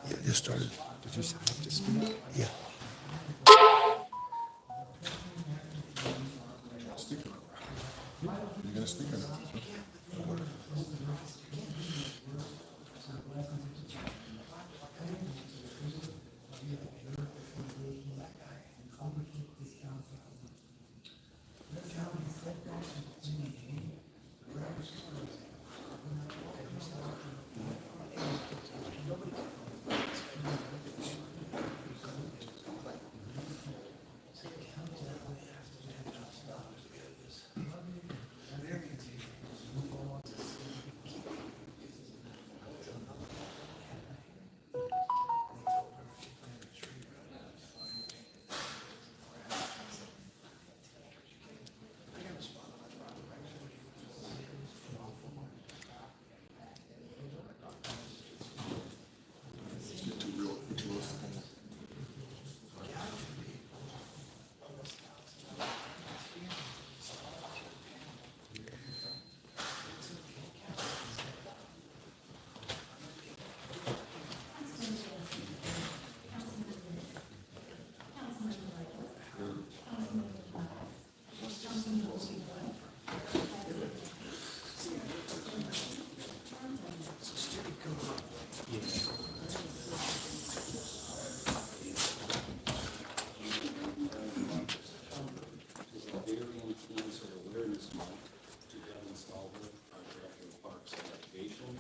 Yeah, just started. Did you have to speak? Yeah. Speak or not? You're gonna speak or not? Ovarian Cancer Awareness Month to Devin Stalver, our Director of Parks and Recreation,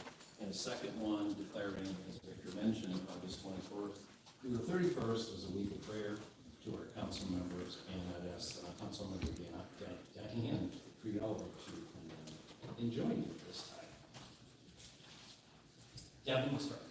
and a second one declaring, as Victor mentioned, August 24th through the 31st as a week of prayer to our council members, and I'd ask Councilmember Diane Friedel to join you this time. Devin, we'll start.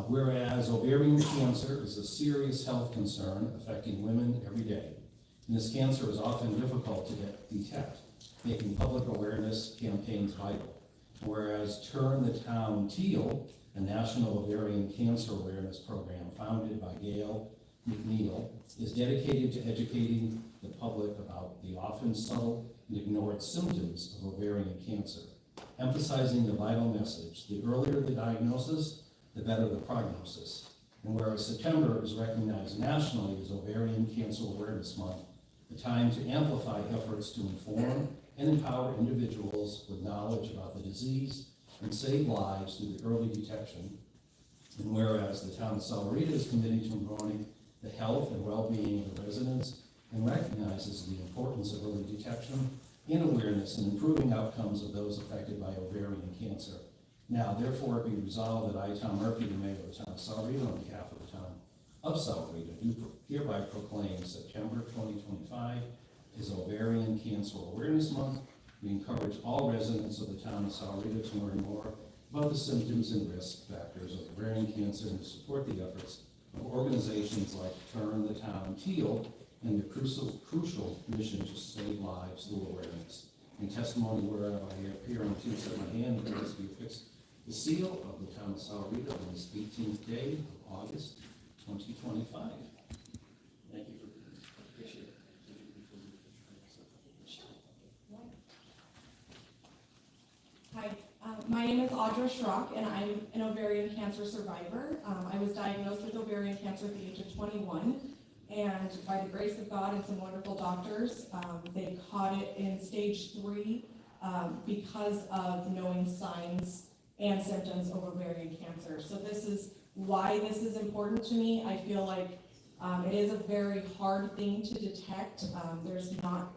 Whereas ovarian cancer is a serious health concern affecting women every day, and this cancer is often difficult to detect, making public awareness campaigns vital. Whereas Turn the Town Teal, a national ovarian cancer awareness program founded by Gail McNeil, is dedicated to educating the public about the often subtle and ignored symptoms of ovarian cancer, emphasizing the vital message: the earlier the diagnosis, the better the prognosis. And whereas September is recognized nationally as Ovarian Cancer Awareness Month, a time to amplify efforts to inform and empower individuals with knowledge about the disease and save lives through the early detection. And whereas the town of Sahuarita is committed to promoting the health and well-being of the residents and recognizes the importance of early detection and awareness in improving outcomes of those affected by ovarian cancer. Now, therefore, it be resolved that I, Tom Murphy, the mayor of the town of Sahuarita, on behalf of the town of Sahuarita, do hereby proclaim September 2025 as Ovarian Cancer Awareness Month. We encourage all residents of the town of Sahuarita to learn more about the symptoms and risk factors of ovarian cancer and to support the efforts of organizations like Turn the Town Teal and the crucial mission to save lives through awareness. In testimony whereof I appear on Tuesday, my hand is to be affixed the seal of the town of Sahuarita on this 18th day of August 2025. Thank you. Appreciate it. Hi, my name is Audra Schrock, and I'm an ovarian cancer survivor. I was diagnosed with ovarian cancer at the age of 21, and by the grace of God and some wonderful doctors, they caught it in stage 3 because of knowing signs and symptoms of ovarian cancer. So this is why this is important to me. I feel like it is a very hard thing to detect. There's not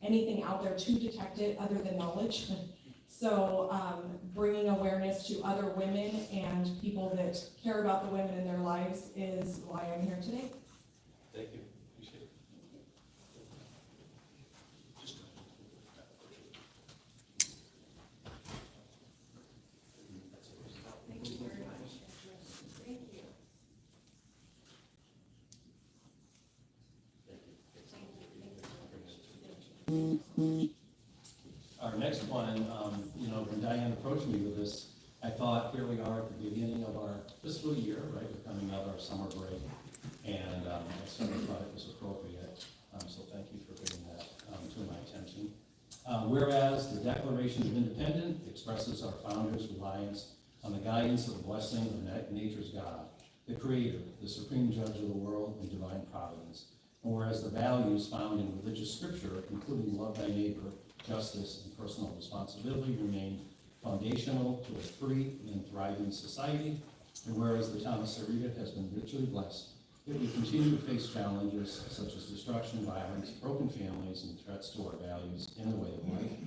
anything out there to detect it other than knowledge. So bringing awareness to other women and people that care about the women in their lives is why I'm here today. Thank you. Appreciate it. Thank you very much. Thank you. Our next one, when Diane approached me with this, I thought, here we are at the beginning of our fiscal year, right? We're coming out of our summer break, and I certainly thought it was appropriate. So thank you for bringing that to my attention. Whereas the Declaration of Independence expresses our founders' reliance on the guidance of the blessing of nature's God, the Creator, the supreme judge of the world, and divine providence. And whereas the values found in religious scripture, including love thy neighbor, justice, and personal responsibility, remain foundational to a free and thriving society. And whereas the town of Sahuarita has been richly blessed, it will continue to face challenges such as destruction, violence, broken families, and threats to our values in the way of life.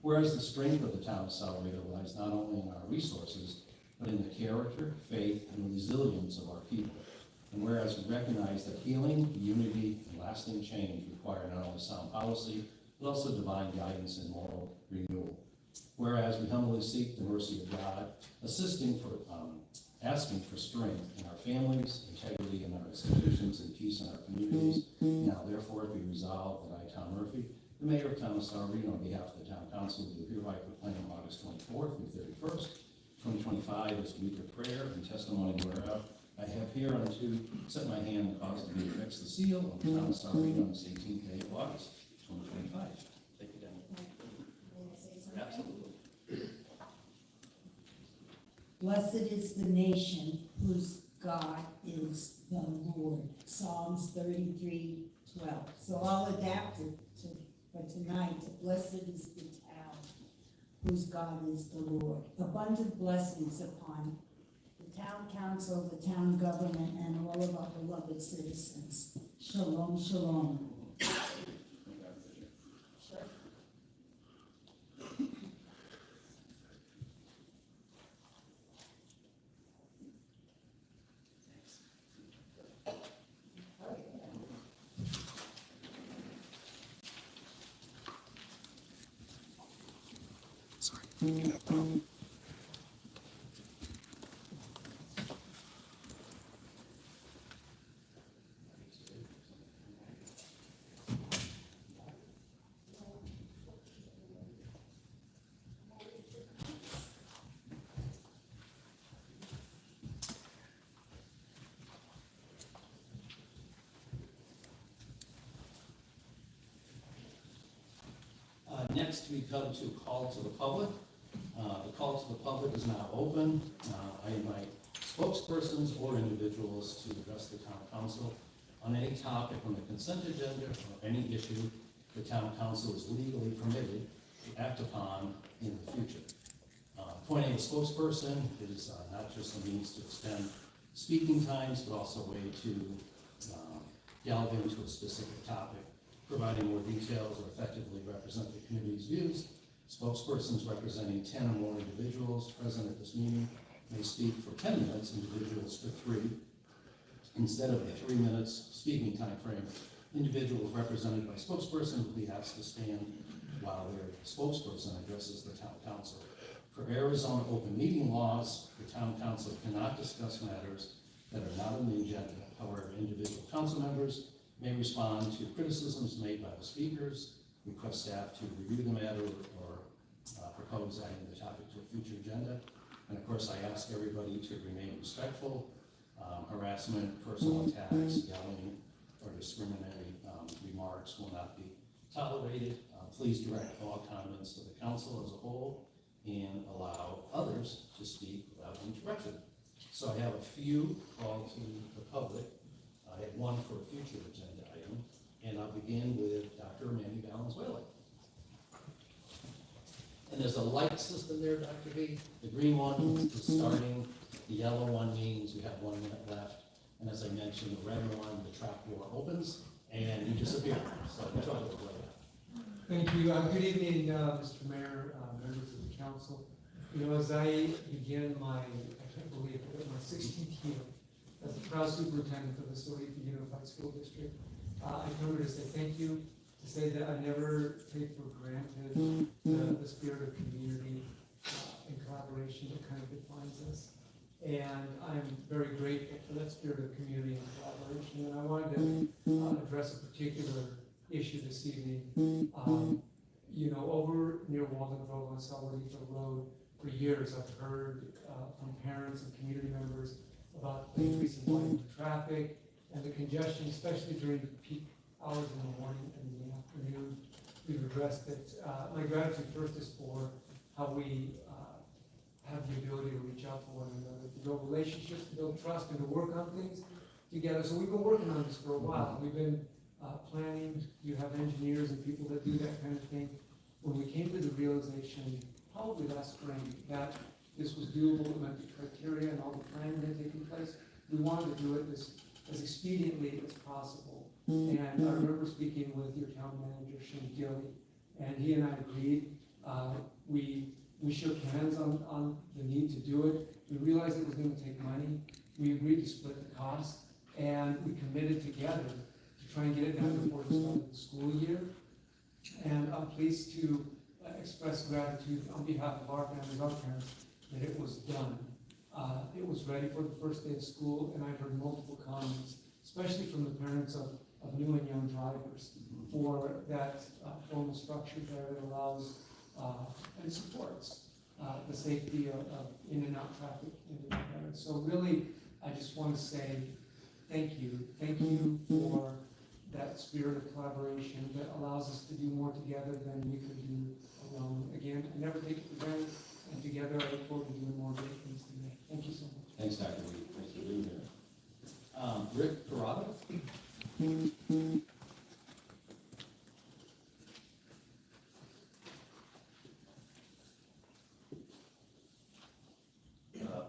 Whereas the strength of the town of Sahuarita lies not only in our resources, but in the character, faith, and resilience of our people. And whereas we recognize that healing, unity, and lasting change require not only sound policy, but also divine guidance and moral renewal. Whereas we humbly seek the mercy of God, asking for strength in our families, integrity in our institutions, and peace in our communities. Now therefore be resolved that I, Tom Murphy, the mayor of town of Sahuarita, on behalf of the town council, do hereby proclaim August 24th through 31st, 2025 as a week of prayer and testimony whereof I have here unto set my hand and cause to be affixed the seal of the town of Sahuarita on this 18th day of August, 2025. Thank you, Dan. Absolutely. Blessed is the nation whose God is the Lord. Psalms 33:12. So I'll adapt it for tonight. Blessed is the town whose God is the Lord. Abundant blessings upon the town council, the town government, and all of our beloved citizens. Shalom, shalom. Next, we come to call to the public. The call to the public is now open. I invite spokespersons or individuals to address the town council on any topic on the consent agenda or any issue the town council is legally permitted to act upon in the future. Appointing a spokesperson is not just a means to extend speaking times, but also a way to delve into a specific topic, providing more details or effectively represent the community's views. Spokespersons representing 10 or more individuals present at this meeting may speak for 10 minutes, individuals for 3. Instead of the 3 minutes speaking time frame, individuals represented by spokesperson will be asked to stand while their spokesperson addresses the town council. For Arizona open meeting laws, the town council cannot discuss matters that are not on the agenda. However, individual council members may respond to criticisms made by the speakers, request staff to review the matter, or propose adding the topic to a future agenda. And of course, I ask everybody to remain respectful. Harassment, personal attacks, yelling, or discriminatory remarks will not be tolerated. Please direct all comments to the council as a whole and allow others to speak without interruption. So I have a few called to the public. I have one for a future agenda item, and I'll begin with Dr. Mandy Valenzuela. And there's a light system there, Dr. B. The green one is starting, the yellow one means you have 1 and as I mentioned, the red one, the trap door opens, and you disappear. So we try to avoid that. Thank you. Good evening, Mr. Mayor, members of the council. You know, as I begin I can't believe it, my 16th year as the proud superintendent of the Sahuarita Unified School District, I come here to say thank you, to say that I never take for granted the spirit of community and collaboration that kind of defines us. And I'm very grateful for that spirit of community and collaboration. And I wanted to address a particular issue this evening. You know, over near Walden Grove on Sahuarita Road, for years I've heard from parents and community members about the increase in volume of traffic and the congestion, especially during the peak hours in the morning and in the afternoon. We've addressed it. My gratitude first is for how we have the ability to reach out to one another, to build relationships, to build trust, and to work on things together. So we've been working on this for a while. We've been planning. You have engineers and people that do that kind of thing. When we came to the realization, probably last spring, that this was doable, it met the criteria and all the planning had taken place, we wanted to do it as expediently as possible. And I remember speaking with your town manager, Shane Gilly, and he and I agreed. We shook hands on the need to do it. We realized it was going to take money. We agreed to split the cost, and we committed together to try and get it done before the start of the school year. And I'm pleased to express gratitude on behalf of our families, our parents, that it was done. It was ready for the first day of school, and I've heard multiple comments, especially from the parents of new and young drivers, for that formal structure there that allows and supports the safety of in and out traffic into the parents. So really, I just want to say thank you. Thank you for that spirit of collaboration that allows us to do more together than we could do alone. Again, I never take it for granted, and together I look forward to doing more great things together. Thank you so much. Thanks, Dr. Lee. Thanks for being here. Rick Parada?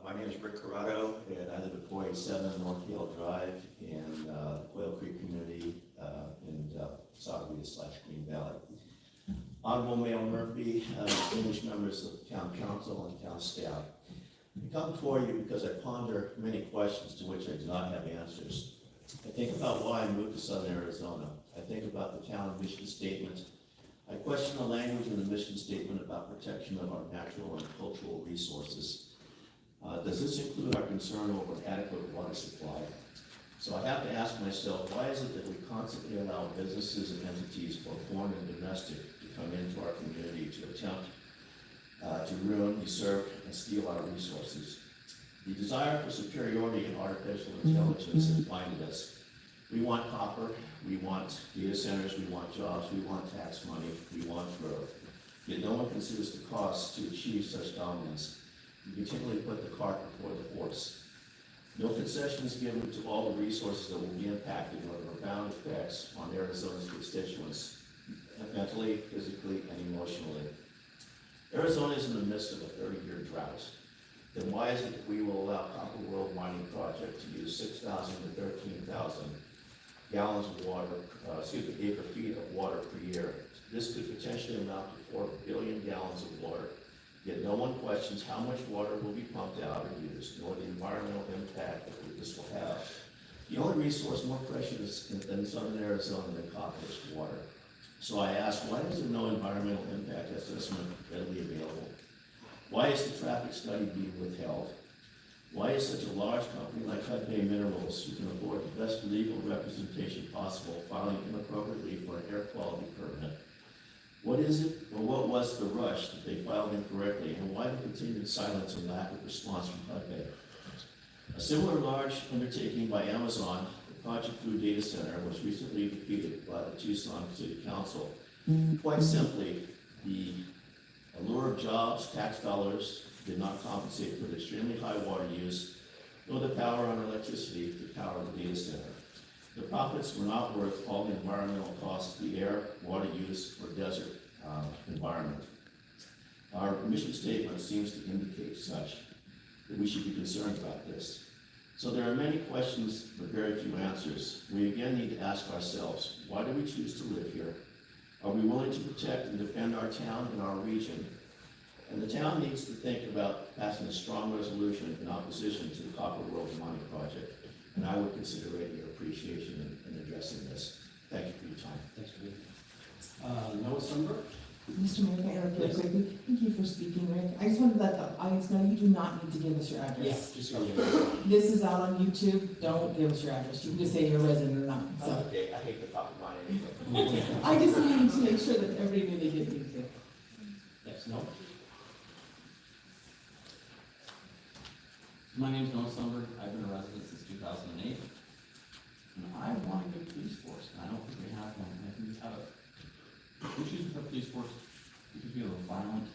My name is Rick Corrado, and I live at 487 North Yale Drive in Quail Creek community in Sahuarita/Green Valley. Honorable Mayor Murphy, distinguished members of the town council and town staff, I come before you because I ponder many questions to which I do not have answers. I think about why I moved to Southern Arizona. I think about the town mission statement. I question the language in the mission statement about protection of our natural and cultural resources. Does this include our concern over adequate water supply? So I have to ask myself, why is it that we constantly allow businesses and entities, both foreign and domestic, to come into our community to attempt to ruin, usurp, and steal our resources? The desire for superiority in artificial intelligence has blinded us. We want copper, we want data centers, we want jobs, we want tax money, we want growth. Yet no one considers the costs to achieve such dominance. We continually put the cart before the horse. No concession is given to all the resources that will be impacted or the profound effects on Arizona's constituents, mentally, physically, and emotionally. Arizona is in the midst of a 30-year drought. Then why is it that we will allow Copper World Mining Project to use 6,000 to 13,000 gallons of water, acre feet of water per year? This could potentially amount to 4 billion gallons of water. Yet no one questions how much water will be pumped out or used, nor the environmental impact that this will have. The only resource more precious in southern Arizona than copper is water. So I ask, why is there no environmental impact assessment readily available? Why is the traffic study being withheld? Why is such a large company like Hudbay Minerals, who can afford the best legal representation possible, filing inappropriately for an air quality permit? What is it, or what was the rush that they filed incorrectly, and why the continued silence and lack of response from Hudbay? A similar large undertaking by Amazon, the Project Blue Data Center, was recently defeated by the Tucson City Council. Quite simply, the allure of jobs, tax dollars, did not compensate for the extremely high water use, nor the power on electricity to power the data center. The profits were not worth all the environmental costs of the air, water use, or desert environment. Our mission statement seems to indicate such, that we should be concerned about this. So there are many questions, but very few answers. We again need to ask ourselves, why do we choose to live here? Are we willing to protect and defend our town and our region? And the town needs to think about passing a strong resolution in opposition to the Copper World Mining Project. And I would consider it your appreciation in addressing this. Thank you for your time. Thanks for being here. Noah Sunberg? Mr. Mayor, can I interrupt really quickly? Thank you for speaking, Rick. I just wanted to let the audience know you do not need to give us your address. Just so you know. This is out on YouTube. Don't give us your address. You can just say you're a resident or not. So Okay, I hate to talk about it. I just needed to make sure that everybody knew they didn't need to. Yes, no? My name's Noah Sumberg. I've been a resident since 2008. And I want a good police force, and I don't think we have one. And I think we have issues with our police force because we have a violent,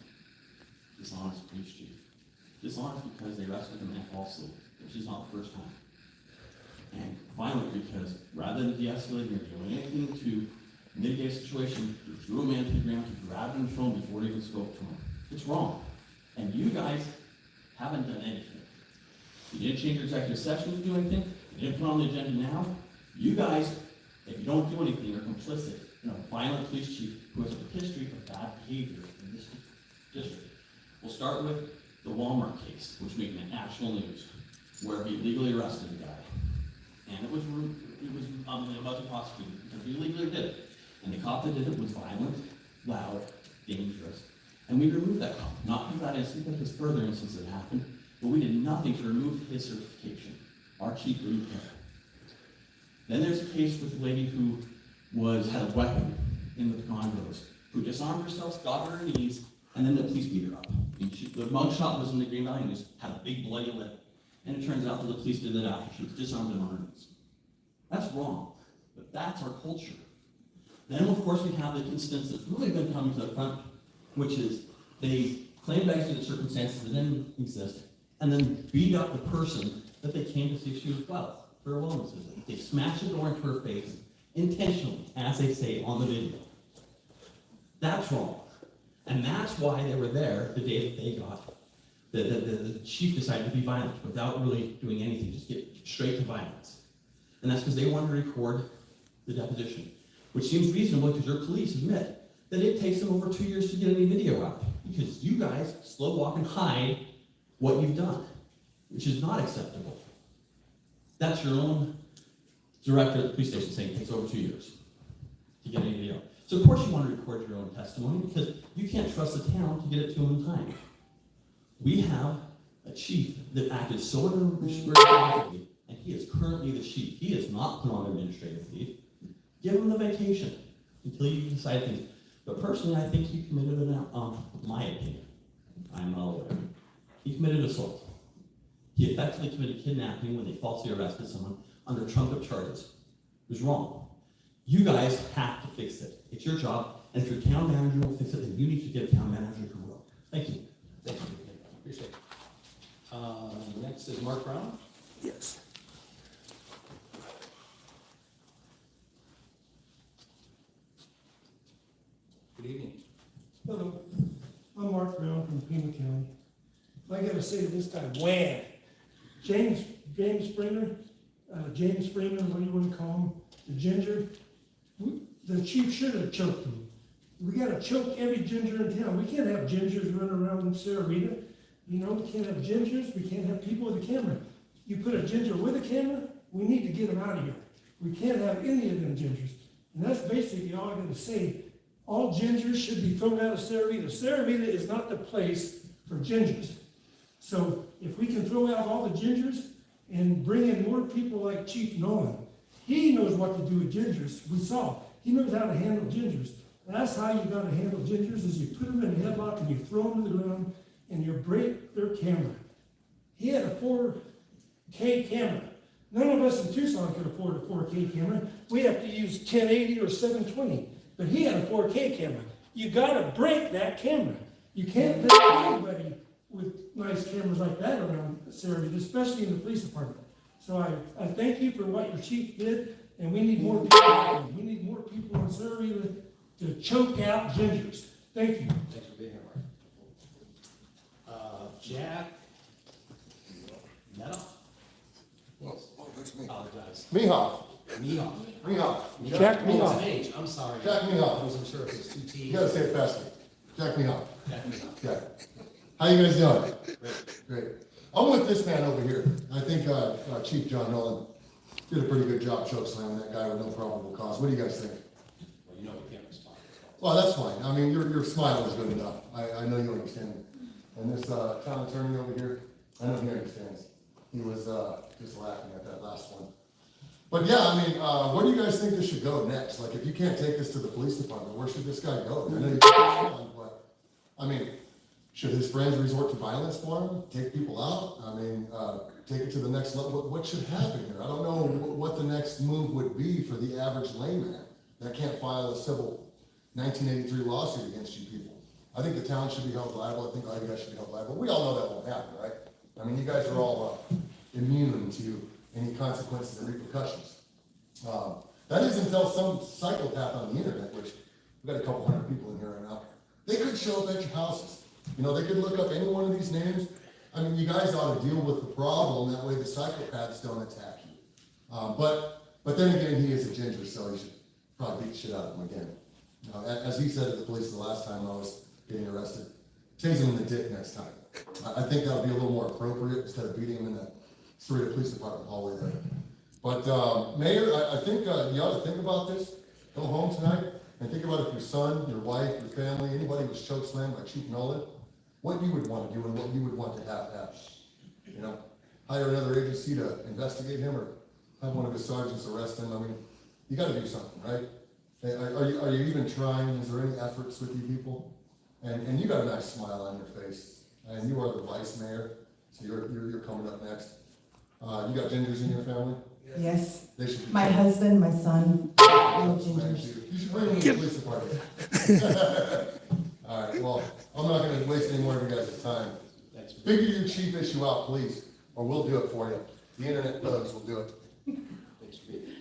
dishonest police chief. Dishonest because they arrested a man falsely, which is not the first time. And violent because rather than de-escalating or doing anything to mitigate a situation, you threw a man to the ground, you grabbed him and threw him before he even spoke to him. It's wrong. And you guys haven't done anything. You didn't change your executive session to do anything. You didn't put on the agenda now. You guys, if you don't do anything, are complicit in a violent police chief who has a history of bad behavior in this district. We'll start with the Walmart case, which made national news, where he illegally arrested a guy. And it was about to prosecute him because he illegally did it. And the cop that did it was violent, loud, dangerous. And we removed that cop. Not for that incident, but his further incidents that happened. But we did nothing to remove his certification. Our chief didn't care. Then there's a case with a lady who had a weapon in the condos, who disarmed herself, got on her knees, and then the police beat her up. The mugshot was in the Green Valley News, had a big bloody lip. And it turns out that the police did that after she was disarmed and on her knees. That's wrong, but that's our culture. Then, of course, we have the instance that's really been coming to the front, which is they claimed accident circumstances that didn't exist, and then beat up the person that they came to see if she was well for a wellness visit. They smashed the door into her face intentionally, as they say on the video. That's wrong. And that's why they were there the day that they got, the chief decided to be violent without really doing anything, just get straight to violence. And that's because they wanted to record the deposition, which seems reasonable because your police admit that it takes them over 2 years to get any video out because you guys slow walk and hide what you've done, which is not acceptable. That's your own director at the police station saying it takes over 2 years to get any video. So of course you want to record your own testimony because you can't trust the town to get it to them in time. We have a chief that acted so irresponsible, and he is currently the chief. He is not put on administrative leave. Give him the vacation until you decide things. But personally, I think he committed my opinion. I'm not aware. He committed assault. He effectively committed kidnapping when they falsely arrested someone under trumped-up charges. It was wrong. You guys have to fix it. It's your job, and if your town manager will fix it, then you need to get a town manager who will. Thank you. Thank you. Appreciate it. Next is Mark Brown. Yes. Good evening. Hello, I'm Mark Brown from Pima County. I gotta say this time, wham! James Freeman, what do you wanna call him? The ginger, the chief should have choked him. We gotta choke every ginger in town. We can't have gingers running around in sahuarita. You know, we can't have gingers, we can't have people with a camera. You put a ginger with a camera, we need to get them out of here. We can't have any of them gingers. And that's basically all I'm gonna say. All gingers should be thrown out of sahuarita. Sahuarita is not the place for gingers. So if we can throw out all the gingers and bring in more people like Chief Nolan, he knows what to do with gingers. We saw. He knows how to handle gingers. That's how you got to handle gingers is you put them in a headlock and you throw them to the ground and you break their camera. He had a 4K camera. None of us in Tucson could afford a 4K camera. We have to use 1080 or 720. But he had a 4K camera. You got to break that camera. You can't let anybody with nice cameras like that around Sahuarita, especially in the police department. So I thank you for what your chief did, and we need more people. We need more people in Sahuarita to choke out gingers. Thank you. Thanks for being here, Mark. Jack Meta? it's me. Apologize. Mihoff. Meoff. Mihoff. Jack Oh, it's Meoff. an H, I'm sorry. Jack Meoff. I wasn't sure if it was two T's. You gotta say it faster. Jack Mihoff. Jack Meoff. Yeah. How you guys doing? Great. Great. I'm with this man over here. I think Chief John Nolan did a pretty good job choke slamming that guy with no probable cause. What do you guys think? Well, you know we can't respond. Well, that's fine. I mean, your smile is good enough. I know you understand. And this town attorney over here, I know he understands. He was just laughing at that last one. But yeah, I mean, where do you guys think this should go next? Like, if you can't take this to the police department, where should this guy go? I know you but I mean, should his friends resort to violence for him? Take people out? I mean, take it to the next level? What should happen here? I don't know what the next move would be for the average layman that can't file a civil 1983 lawsuit against you people. I think the town should be held liable. I think all you guys should be held liable. We all know that won't happen, right? I mean, you guys are all immune to any consequences and repercussions. That is until some psychopath on the internet, which we've got a couple hundred people in here right now, they could show up at your houses. You know, they could look up any one of these names. I mean, you guys ought to deal with the problem. That way the psychopaths don't attack you. But then again, he is a ginger, so you should probably beat the shit out of him again. As he said to the police the last time I was getting arrested, tase him in the dick next time. I think that would be a little more appropriate instead of beating him in the Sahuarita Police Department hallway there. But Mayor, I think you ought to think about this. Go home tonight and think about if your son, your wife, your family, anybody was choke slammed by Chief Nolan, what you would want to do and what you would want to have happen. You know, hire another agency to investigate him or have one of his sergeants arrest him. I mean, you got to do something, right? Are you even trying? Is there any efforts with you people? And you got a nice smile on your face. And you are the vice mayor, so you're coming up next. You got gingers in your family? Yes, They should be. my husband, my son, all Thank gingers. you. You should bring them to the police department. All right, well, I'm not gonna waste any more of you guys' time. Thanks. Figure your chief issue out, please, or we'll do it for you. The internet thugs will do it. Thanks for being here.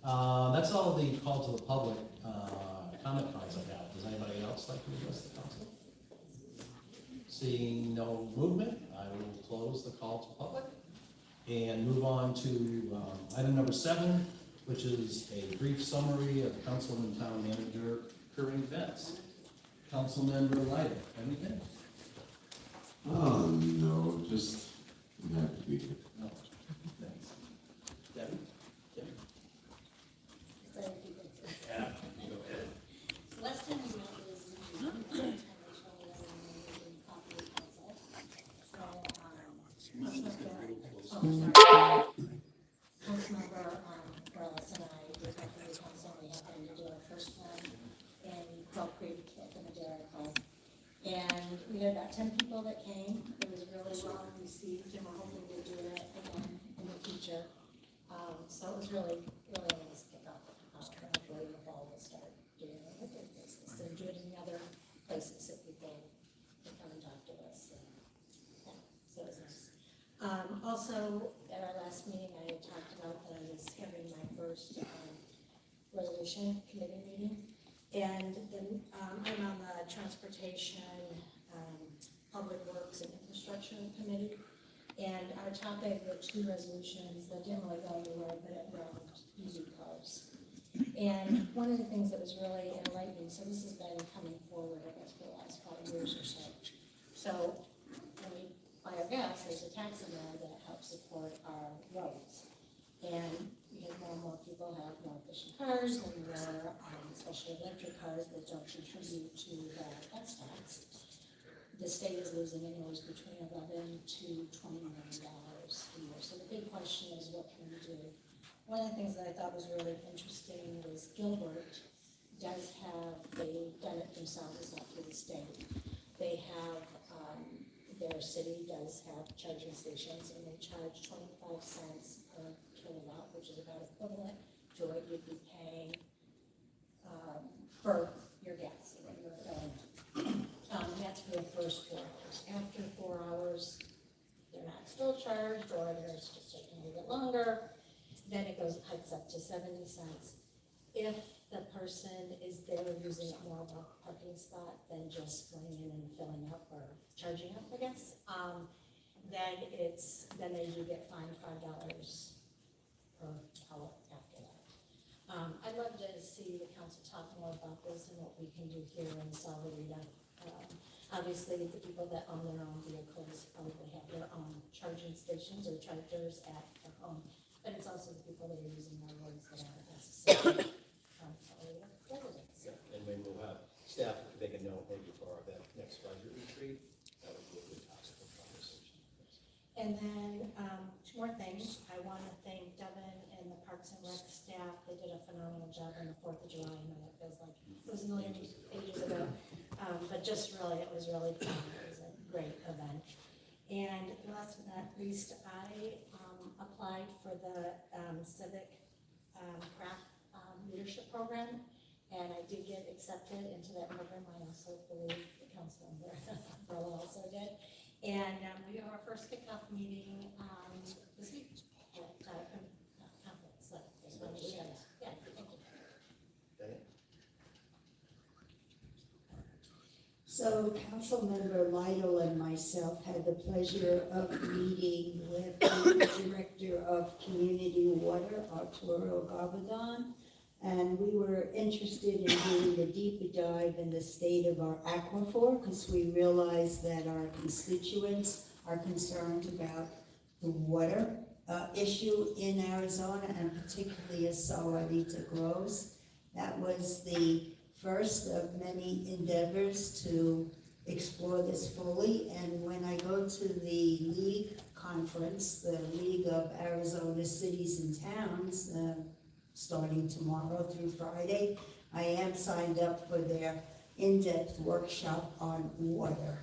That's all the call to the public comment cards I have. Does anybody else like to address the council? Seeing no movement, I will close the call to public and move on to item number 7, which is a brief summary of the council and town manager current events. Councilmember Leiter, anything? Oh, no, just, I'm happy to be here. No. Thanks. Debbie? Debbie? Yeah, you go ahead. So last time we met was in June, and I told everyone we were in coffee with council. Councilmember Morales and I did coffee with council, we happened to do our first one in Quail Creek at the Madera Club. And we had about 10 people that came. It was really well received, and we're hoping to do it again in the future. So it was really, really a nice kickoff. And hopefully in the fall we'll start doing it with their business and do it in other places that people can come and talk to us. And, yeah, so it was nice. Also, at our last meeting, I had talked about that I was having my first resolution committee meeting. And then I'm on the Transportation, Public Works and Infrastructure Committee. And our topic were 2 resolutions that didn't really go anywhere, but it involved using cars. And one of the things that was really enlightening, so this has been coming forward, I guess, for the last 5 years or so. So when we buy our gas, there's a tax in there that helps support our roads. And because more and more people have more efficient cars and more, especially electric cars that don't contribute to the gas tax, the state is losing anywhere between $11 to $20 million a year. So the big question is, what can we do? One of the things that I thought was really interesting was Gilbert does have, they've done it themselves, it's not through the state. They have, their city does have charging stations, and they charge 25 cents per kilowatt, which is about equivalent to what you'd be paying for your gas, what you're filling. And that's for the first 4 hours. After 4 hours, they're not still charged, or there's just taking a little bit longer. Then it hikes up to 70 cents. If the person is there using it more of a parking spot than just going in and filling up or charging up, I guess, then they do get fined $5 per council talk more about this and what we can do here in Sahuarita. Obviously, the people that own their own vehicles probably have their own charging stations or chargers at their home, but it's also the people that are using our roads that aren't necessarily Sahuarita residents. And maybe we'll have staff make a note maybe for that next budget retreat. That would be a good topic of conversation. And then, two more things. I want to thank Devin and the Parks and Rec staff. They did a phenomenal job on the 4th of July. I know that feels like it was a million ages ago. But just really, it was really fun. It was a great event. And last but not least, I applied for the civic craft leadership program. And I did get accepted into that program. I also believe the council member, Bella, also did. And we have our first kickoff meeting this week at conference. So just wanted to share that. Yeah, thank you. So Councilmember Lytle and myself had the pleasure of meeting with the Director of Community Water, Arturo Gabadon. And we were interested in doing a deeper dive in the state of our aquifer because we realize that our constituents are concerned about the water issue in Arizona and particularly as Sahuarita grows. That was the first of many endeavors to explore this fully. And when I go to the League conference, the League of Arizona Cities and Towns, starting tomorrow through Friday, I am signed up for their in-depth workshop on water.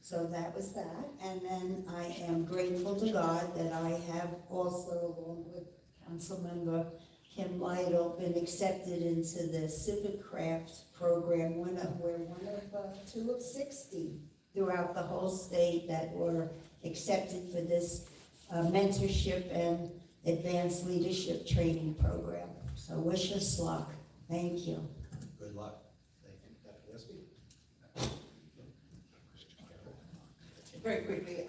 So that was that. And then I am grateful to God that I have also, along with Councilmember Kim Lytle, been accepted into the Civic Crafts program. We're one of 2 of 60 throughout the whole state that were accepted for this mentorship and advanced leadership training program. So wish us luck. Thank you. Good luck. Thank you. Dr. Gillespie? Very quickly,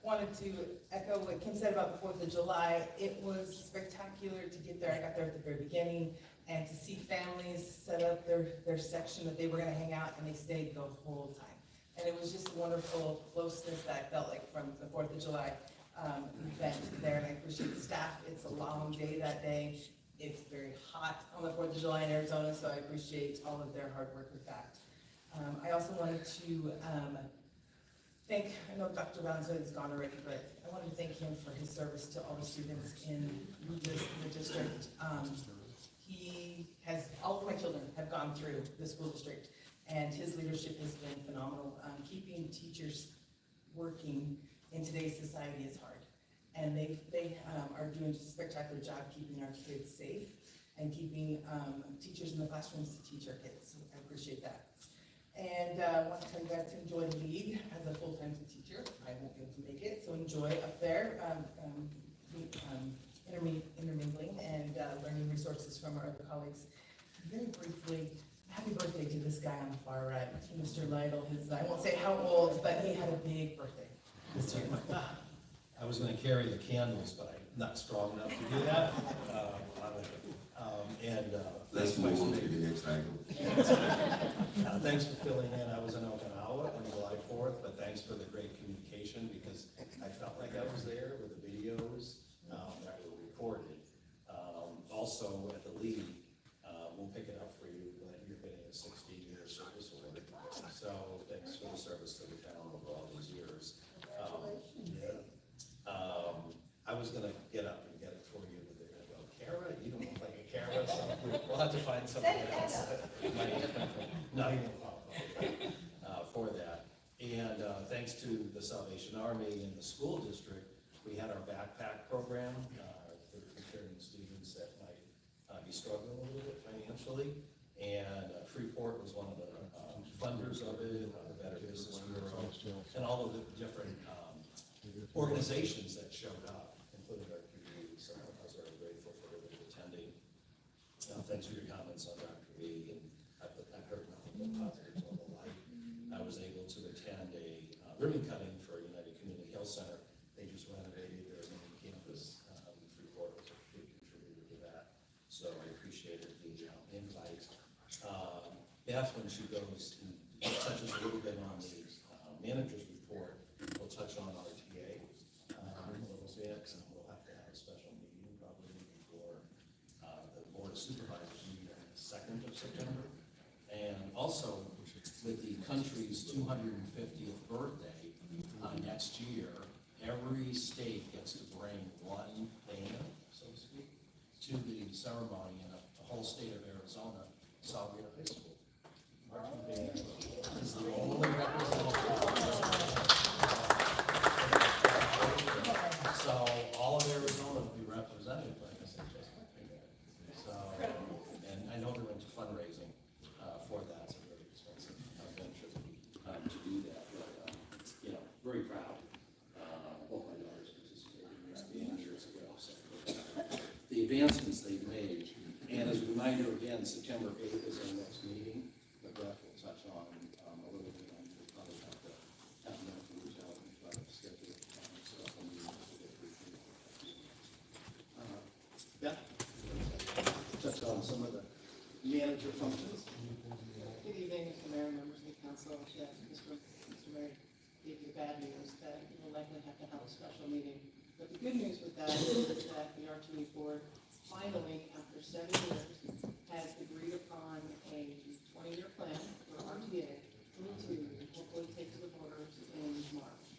wanted to echo what Kim said about the 4th of July. It was spectacular to get there. I got there at the very beginning and to see families set up their section that they were gonna hang out and they stayed the whole time. And it was just a wonderful closeness that I felt like from the 4th of July event there, and I appreciate the staff. It's a long day that day. It's very hot on the 4th of July in Arizona, so I appreciate all of their hard work with that. I also wanted to thank, I know Dr. Valenzuela is gone already, but I wanted to thank him for his service to all the students in the district. All of my children have gone through the school district, and his leadership has been phenomenal. Keeping teachers working in today's society is hard. And they are doing just a spectacular job keeping our kids safe and keeping teachers in the classrooms to teach our kids. So I appreciate that. And I want to tell you guys to enjoy the league as a full-time teacher. I won't be able to make it, so enjoy up there, intermingling and learning resources from our other colleagues. Very briefly, happy birthday to this guy on the far right, Mr. Lytle. I won't say how old, but he had a big birthday this year. I was gonna carry the candles, but I'm not strong enough to do that. Let's move on to the next item. Thanks for filling in. I was in Okinawa on July 4th, but thanks for the great communication because I felt like I was there with the videos that were recorded. Also at the league, we'll pick it up for you when you're getting a 16-year service award. So thanks for the service to the town over all these years. I was gonna get up and get it for you, but they're gonna go, Kara, you don't look like a Kara, so we'll have to find something else. Not even for that. And thanks to the Salvation Army and the school district, we had our backpack program for preparing students that might be struggling a little bit financially. And Freeport was one of the funders of it, the Better Business Bureau, and all of the different organizations that showed up, including our community. So I was very grateful for everybody attending. Thanks for your comments on Dr. V, and I've heard nothing but positives on the light. I was able to attend a ribbon cutting for United Community Health Center. They just renovated their main campus. Freeport was a big contributor to that. So I appreciated the invite Beth, when she goes and touches a little bit on the manager's report, we'll touch on RTA a little bit, and we'll have to have a special meeting probably before the Board of Supervisors meeting on the 2nd of September. And also, with the country's 250th birthday next year, every state gets to bring one band, so to speak, to the ceremony, and the whole state of Arizona, Sahuarita High School. Marching band is the only representative. So all of Arizona will be represented by this adjustment. So, and I know they're into fundraising for that. It's a very expensive venture to do that, but you know, very proud. Both my daughters participated in this band years ago. So the advancements they've made, and as a reminder again, September 8th is our next meeting. The Beth will touch on a little bit on. We'll probably have to have them to reach out and try to schedule stuff on the Beth, touch on some of the manager functions. Good evening, Mr. Mayor, members of the council. Yes, Mr. Mayor gave you the bad news that you will likely have to have a special meeting. But the good news with that is that the RTE board finally, after 7 years, has agreed upon a 20-year plan for RTA to hopefully take to the voters in March.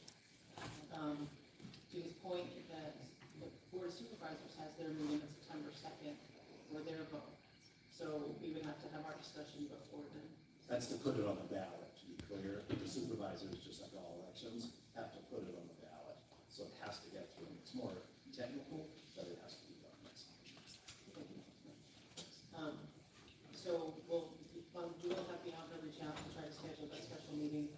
To this point, that the Board of Supervisors has their meeting on September 2nd for their vote. So we would have to have our discussion before then. That's to put it on the ballot, to be clear. The supervisors, just like all elections, have to put it on the ballot. So it has to get through. It's more technical, but it has to be done. So we will have the honor to reach out and try to schedule that special meeting.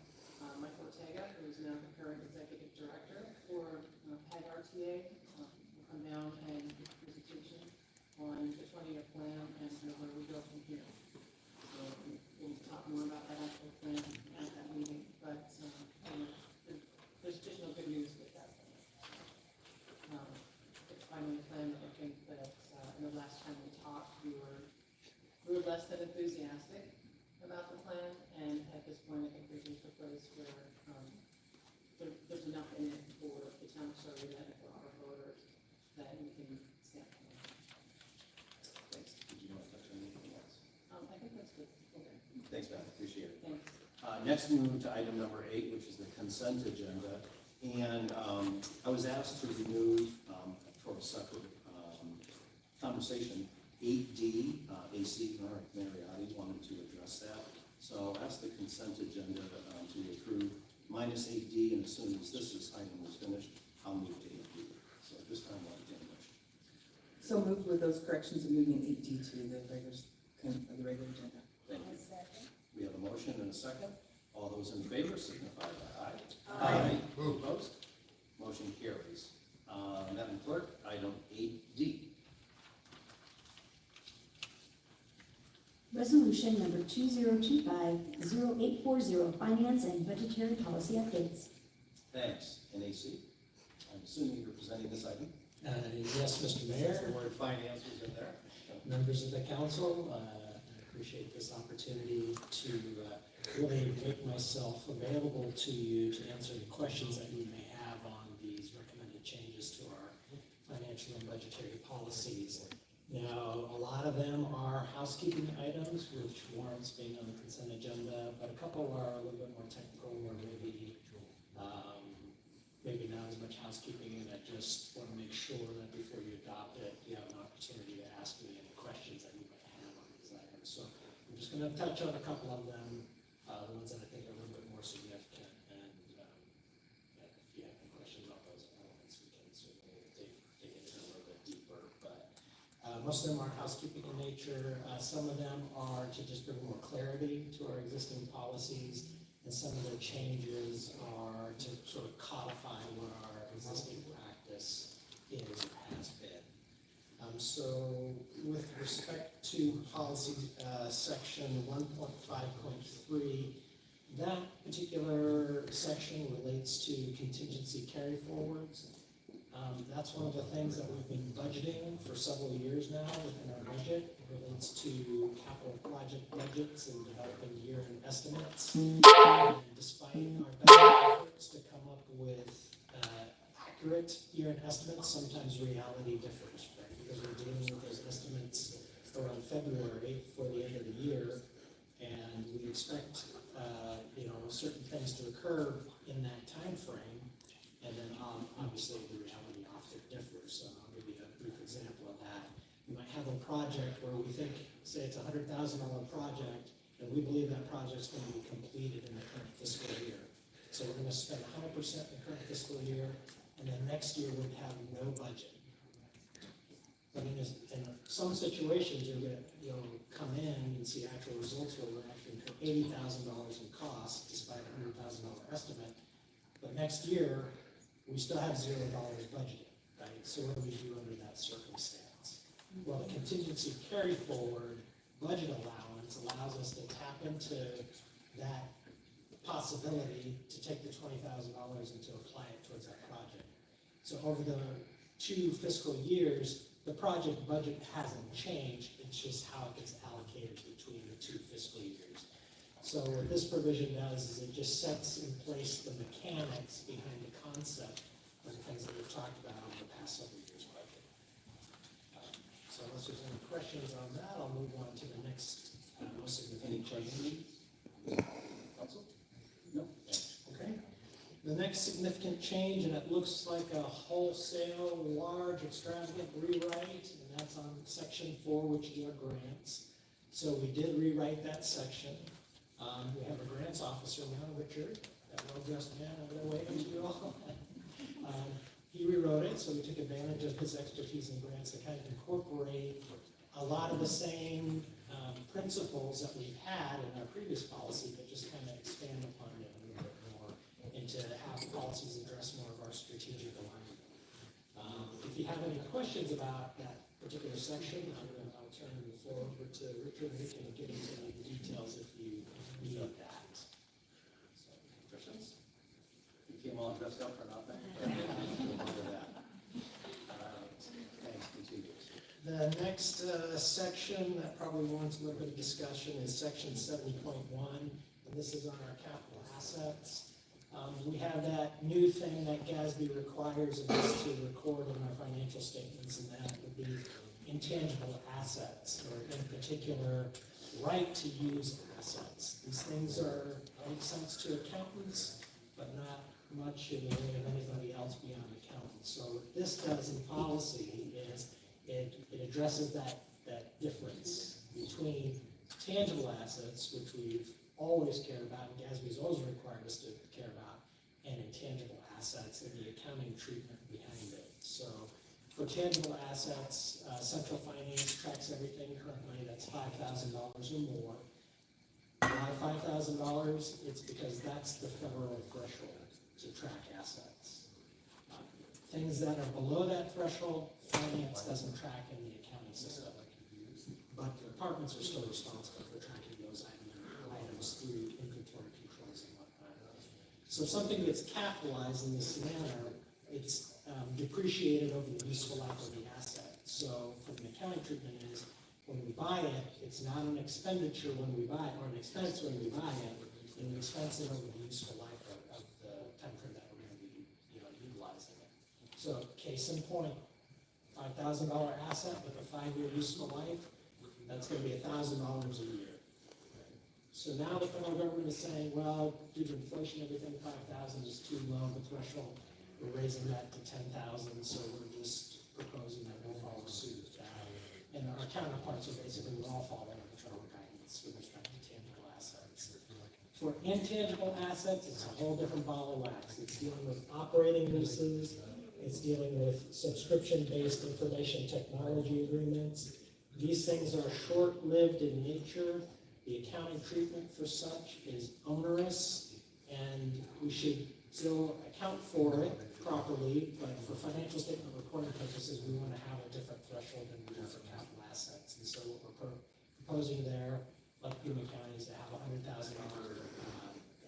Mike Ortega, who is now the current executive director for PAG RTA, will come down and give a presentation on the 20-year plan and where we go from here. So we'll talk more about that actual plan at that meeting, but there's additional good news with that plan. It's finally a plan that I think that in the last time we talked, we were less than enthusiastic about the plan, and at this point, I think we've reached a place where there's enough in it for the town of Sahuarita and for our voters that we can stand on it. Thanks. Did you want to touch on anything else? I think that's good. Okay. Thanks, Beth. Appreciate it. Thanks. Next, we move to item number 8, which is the consent agenda. And I was asked to remove for a separate conversation 8D. AC Mariotti wanted to address that. So I'll ask the consent agenda to be approved minus 8D, and as soon as this item is finished, I'll move to 8D. So at this time, I'll entertain a motion. So moved with those corrections of moving 8D to the regular agenda. Thank you. We have a motion and a second. All those in favor signify by aye. Aye. Opposed? Motion carries. Madam Clerk, item 8D. Resolution number 2025-0840, finance and budgetary policy updates. Thanks. NAC, I'm assuming you're presenting this item? Yes, Mr. Since Mayor, the word finance was in there. members of the council, I appreciate this opportunity to really make myself available to you to answer any questions that you may have on these recommended changes to our financial and budgetary policies. Now, a lot of them are housekeeping items, which warrants being on the consent agenda, but a couple are a little bit more technical, or maybe not as much housekeeping, and I just want to make sure that before you adopt it, you have an opportunity to ask me any questions that you might have on these items. So I'm just going to touch on a couple of them, the ones that I think are a little bit more significant, and if you have any questions on those elements, we can certainly dig into a little bit deeper. But most of them are housekeeping in nature. Some of them are to just bring more clarity to our existing policies, and some of the changes are to sort of codify what our existing practice is or has been. So with respect to policy section 1.5.3, that particular section relates to contingency carry forwards. That's one of the things that we've been budgeting for several years now within our budget. relates to capital project budgets and developing year-end estimates. And despite our best efforts to come up with accurate year-end estimates, sometimes reality differs, right? Because we're dealing with those estimates around February for the end of the year, and we expect, certain things to occur in that time frame, and then obviously the reality often differs. So I'll give you a brief example of that. We might have a project where we think, say it's a $100,000 project, and we believe that project's going to be completed in the current fiscal year. So we're going to spend 100% in the current fiscal year, and then next year we'd have no budget. But in some situations, you'll come in and see actual results where we're actually incur $80,000 in costs despite a $100,000 estimate. But next year, we still have $0 budgeted, right? So what do we do under that circumstance? Well, the contingency carry forward budget allowance allows us to tap into that possibility to take the $20,000 and to apply it towards that project. So over the 2 fiscal years, the project budget hasn't changed, it's just how it gets allocated between the 2 fiscal years. So what this provision does is it just sets in place the mechanics behind the concept of the things that we've talked about over the past several years' budget. So unless there's any questions on that, I'll move on to the next most significant change. Council? No? Okay. The next significant change, and it looks like a wholesale, large, extravagant rewrite, and that's on section 4, which is our grants. So we did rewrite that section. We have a grants officer now, Richard, that well-dressed man over there waving to you all. He rewrote it, so we took advantage of his expertise in grants to kind of incorporate a lot of the same principles that we've had in our previous policy, but just kind of expand upon it a little bit more and to have policies address more of our strategic alignment. If you have any questions about that particular section, I'll turn the floor over to Richard, and he can get into the details if you need that. So, questions? You came all dressed up for nothing. Thanks, continue. The next section that probably warrants a little bit of discussion is section 7.1, and this is on our capital assets. We have that new thing that GASB requires of us to record in our financial statements, and that would be intangible assets, or in particular, right to use assets. These things make sense to accountants, but not much in the way of anybody else beyond accountants. So what this does in policy is it addresses that difference between tangible assets, which we've always cared about, and GASB's always required us to care about, and intangible assets and the accounting treatment behind it. So for tangible assets, central finance tracks everything currently that's $5,000 or more. Why $5,000? It's because that's the federal threshold to track assets. Things that are below that threshold, finance doesn't track in the accounting system. But the departments are still responsible for tracking those items through inventory controls and whatnot. So if something gets capitalized in this manner, it's depreciated over the useful life of the asset. So from the accounting treatment is, when we buy it, it's not an expenditure when we buy it, or an expense when we buy it, and we expense it over the useful life of the time frame that we're going to be utilizing it. So case in point, $5,000 asset with a 5-year useful life, that's going to be $1,000 a year. So now the federal government is saying, well, due to inflation, everything 5,000 is too low of a threshold. We're raising that to 10,000, so we're just proposing that we'll follow suit with that. And our counterparts are basically, we all follow the federal guidance with respect to tangible assets. For intangible assets, it's a whole different ball of wax. It's dealing with operating leases, it's dealing with subscription-based information technology agreements. These things are short-lived in nature. The accounting treatment for such is onerous, and we should still account for it properly, but for financial statement reporting purposes, we want to have a different threshold than we do for capital assets. And so what we're proposing there, like Pima County, is to have a $100,000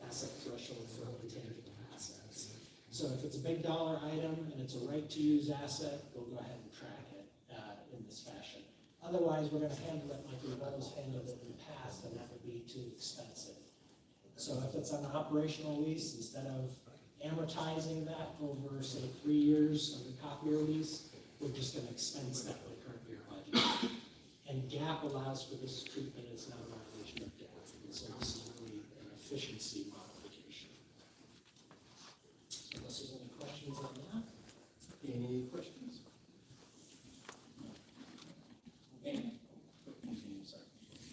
asset threshold for intangible assets. So if it's a big dollar item and it's a right to use asset, we'll go ahead and track it in this fashion. Otherwise, we're gonna handle it like we've always handled it in the past, and that would be too expensive. So if it's an operational lease, instead of amortizing that over, say, 3 years of the copier lease, we're just gonna expense that in the current year budget. And GAAP allows for this treatment, it's not a violation of GAAP, and so this is really an efficiency modification. So unless there's any questions on that? Any questions? Okay.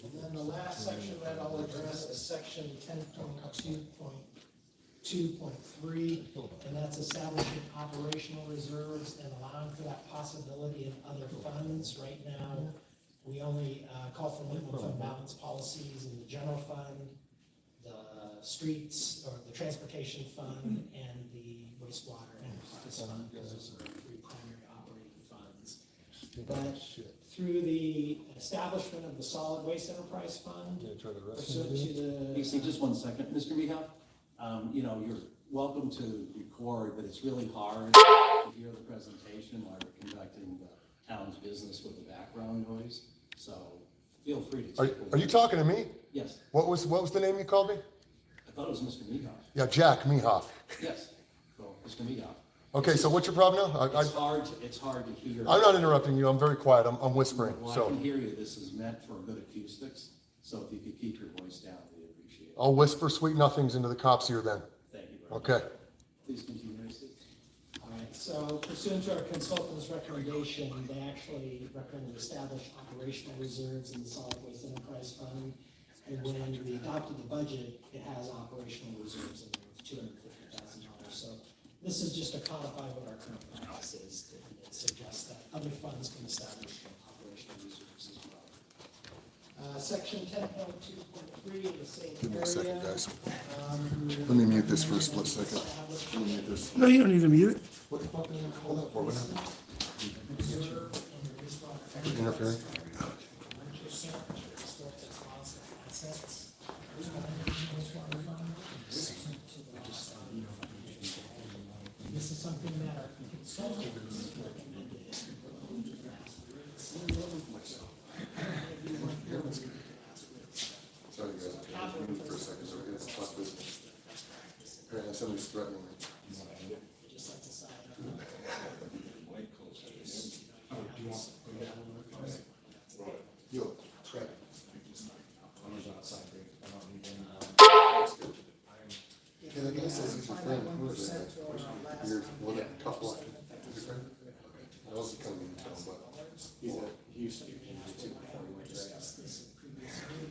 And then the last section that I'll address is section 10.2.2.3, and that's establishing operational reserves and allowing for that possibility in other funds. Right now, we only call for minimum fund balance policies in the general fund, the streets, or the transportation fund, and the wastewater enterprise fund. Those are the 3 primary operating funds. But through the establishment of the solid waste enterprise fund, pursuant to the. You see, just 1 second, Mr. Miha. You know, you're welcome to record, but it's really hard to hear the presentation while we're conducting the town's business with the background noise. So feel free to. Are you talking to me? Yes, What was the name you called me? I thought it was Mr. Miha. Yeah, Jack Mehoff. Yes, so Mr. Miha. Okay, so what's your problem now? It's hard to hear. I'm not interrupting you. I'm very quiet. I'm whispering. Well, I So can hear you. This is meant for good acoustics. So if you could keep your voice down, we'd appreciate it. I'll whisper sweet nothings into the cop's ear then. Thank you very much. Okay. Please continue, Steve. All right, so pursuant to our consultant's recommendation, they actually recommended establish operational reserves in the solid waste enterprise fund. And when we adopted the budget, it has operational reserves in there of $250,000. So this is just to codify what our current practice is. It suggests that other funds can establish operational reserves as well. Section 10.2.3 in the same area. Give me a second, guys. Let me mute this for a split second. Let me mute this. No, you don't need to mute it. What the fuck did you call that for? What happened? Interfering? This is something that our consultants recommended. Sorry, guys. I'm mute for a second. So it's tough business. Apparently somebody's threatening me. Just sets aside. Yo, Trey. Yeah, the guy says he's your friend. Who is that? Your, well, that couple. Is your friend? Okay. I wasn't coming to tell, but He used to be a ginger too before we went to Vegas.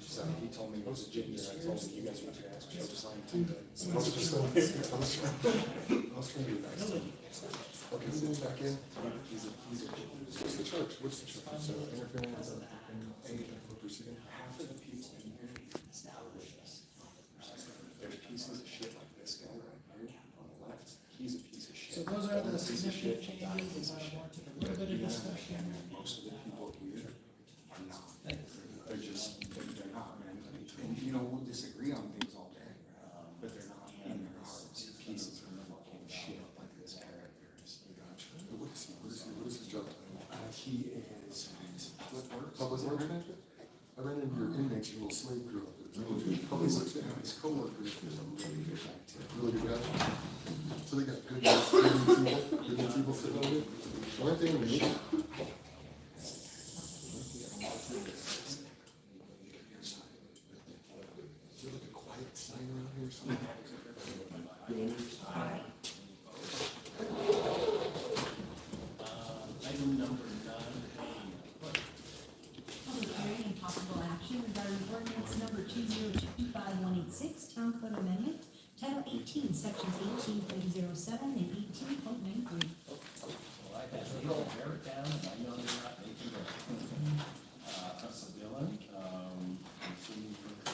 So he told me he was a ginger, I told him you guys went to ask show sign too. I was trying to be nice. Okay, so back in. He's a What's the church? What's the church? So interfering with the proceeding. half of the people in here establish us. There's pieces of shit like this guy right here on the left. He's a piece of shit. So those are the significant changes. I want to take a little bit of discussion. Most of the people here are not. They're just, they're not, man. And, you know, we'll disagree on things all day, but they're not in their hearts pieces of fucking shit like this character is. What is his job? He is Public works manager? I ran into your inmates, your little slave crew up there. Public works manager. his coworkers are some really good guy too. Really good guy. So they got good guys, good people sitting over there. Aren't they in the meeting? Is there like a quiet sign around here or something? Item number 9. Public hearing and possible action regarding ordinance number 20225186, Town Code Amendment, Title 18, Sections 18.07 and 18.93. Well, I have to bear it down, and I know you're not making a civilian. I'm assuming you're going to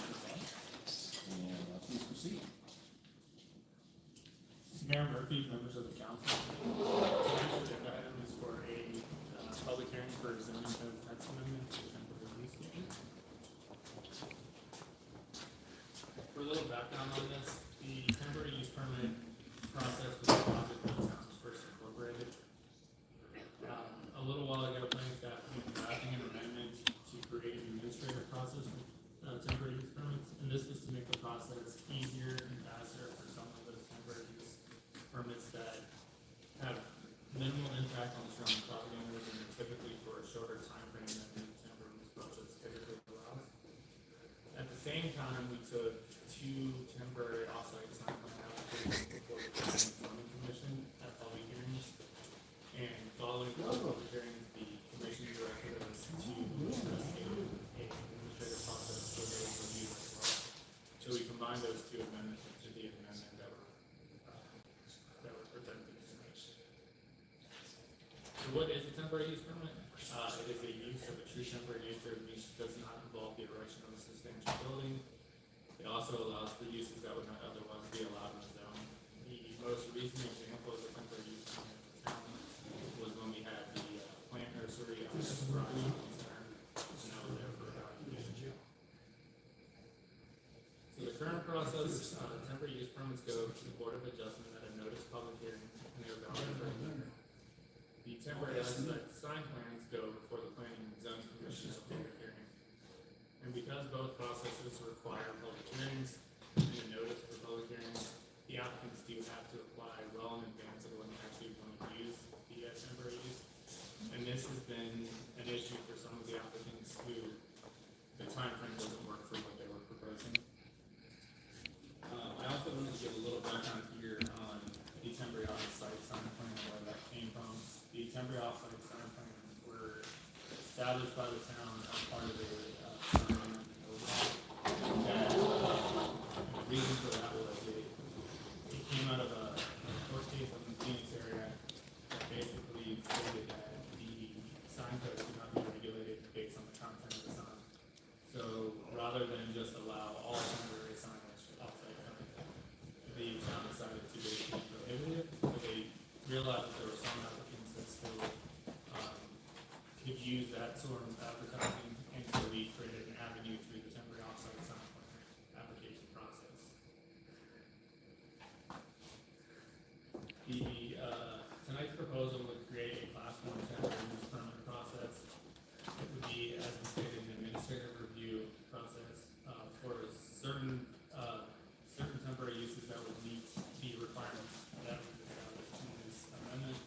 and please proceed. Mayor Murphy, members of the council. Tonight's agenda item is for a public hearing for zoning code text amendment to temporary use statement. For a little background on this, the temporary use permit process was adopted when the town was first incorporated. A little while ago, planning staff began drafting an amendment same time, we took 2 temporary off-site sign plan applications before the Planning and Zoning Commission at public hearings. And following the public hearings, the commission directed us to investigate a administrative process for those reviews as well. So we combined those 2 amendments into the amendment that were presented tonight. So what is a temporary use permit? It is a use of a true temporary nature, which does not involve the erection of a substantial building. It also allows for uses that would not otherwise be allowed in the zone. The most recent example of a temporary use permit in the town was when we had the plant nursery on the garage shopping center, and that was there for evaluation. So the current process, temporary use permits go to the Board of Adjustment at a notice public hearing, and they are valid for a year. The temporary sign plans go before the Planning and Zoning Commission at public hearing. And because both processes require public hearings and a notice for public hearings, the applicants do have to apply well in advance of when they actually want to use the temporary use. And this has been an issue for some of the applicants who the timeframe doesn't work for what they were proposing. I also wanted to give a little background here on the temporary off-site sign plan and where that came from. The temporary off-site sign plans were established by the town as part of a sign overhaul. That the reason for that was it came out of a court case up in the Phoenix area that basically stated that the sign code could not be regulated based on the content of the sign. So rather than just allow all temporary signage off-site signs, the town decided to basically prohibit it. So they realized that there were some applicants that still could use that sort of advertising, and so we created an avenue through the temporary off-site sign plan application process. Tonight's proposal would create a class 1 temporary use permit process. It would be, as we stated, an administrative review process for certain temporary uses that would meet the requirements that we established in this amendment,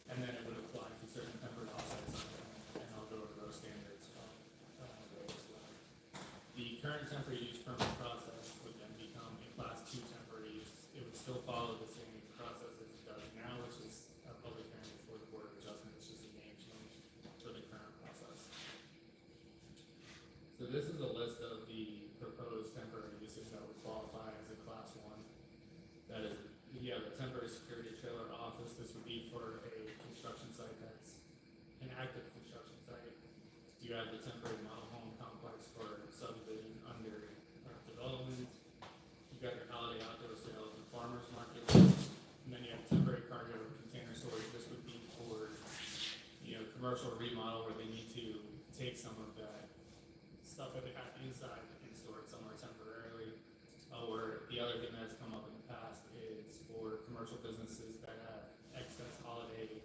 and then it would apply to certain temporary off-site sign plans, and I'll go over those standards later as well. The current temporary use permit process would then become a class 2 temporary use. It would still follow the same process as it does now, which is a public hearing before the Board of Adjustment. It's just a name change for the current process. So this is a list of the proposed temporary uses that would qualify as a class 1. That is, you have a temporary security trailer office. This would be for a construction site that's an active construction site. You have the temporary model home complex for subdivision under development. You've got your holiday outdoor sales and farmers market. And then you have temporary cargo container storage. This would be for, commercial remodel where they need to take some of that stuff that they have inside and store it somewhere temporarily. Or the other thing that's come up in the past is for commercial businesses that have excess holiday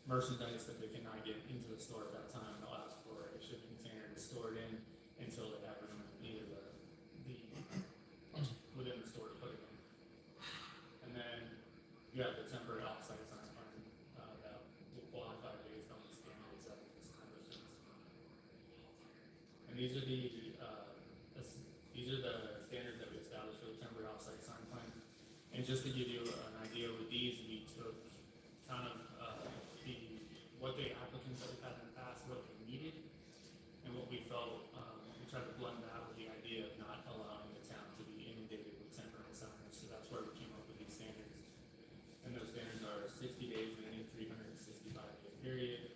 merchandise that they cannot get into the store at that time. They'll ask for a shipping container to store it in until they have room in either within the store to put it in. And then you have the temporary off-site sign plan that will qualify based on the standards that we established in this permit. And these are the standards that we established for the temporary off-site sign plan. And just to give you an idea with these, we took kind of what the applicants that we've had in the past, what they needed, and what we felt, we tried to blend that with the idea of not allowing the town to be inundated with temporary signage. So that's where we came up with these standards. And those standards are 60 days in any 365-day period.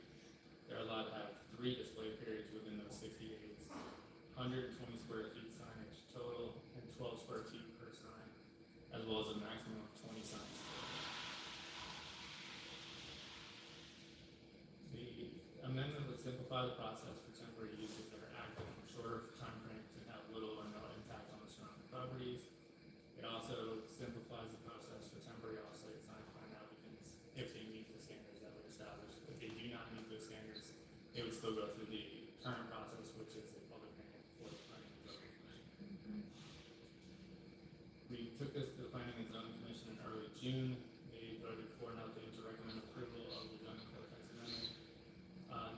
They're allowed to have 3 display periods within those 60 days, 120 square feet signage total, and 12 square feet per sign, as well as a maximum of 20 signs. The amendment would simplify the process for temporary uses that are active for shorter time frames and have little or no impact on the surrounding properties. It also simplifies the process for temporary off-site sign plan applicants if they meet the standards that were established. If they do not meet those standards, they would still go through the current process, which is a public hearing before the Planning and Zoning Commission. We took this to the Planning and Zoning Commission in early June. They voted 4-0 to recommend approval of the zoning code text amendment.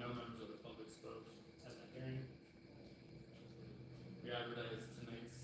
No members of the public spoke at that hearing. We advertised tonight's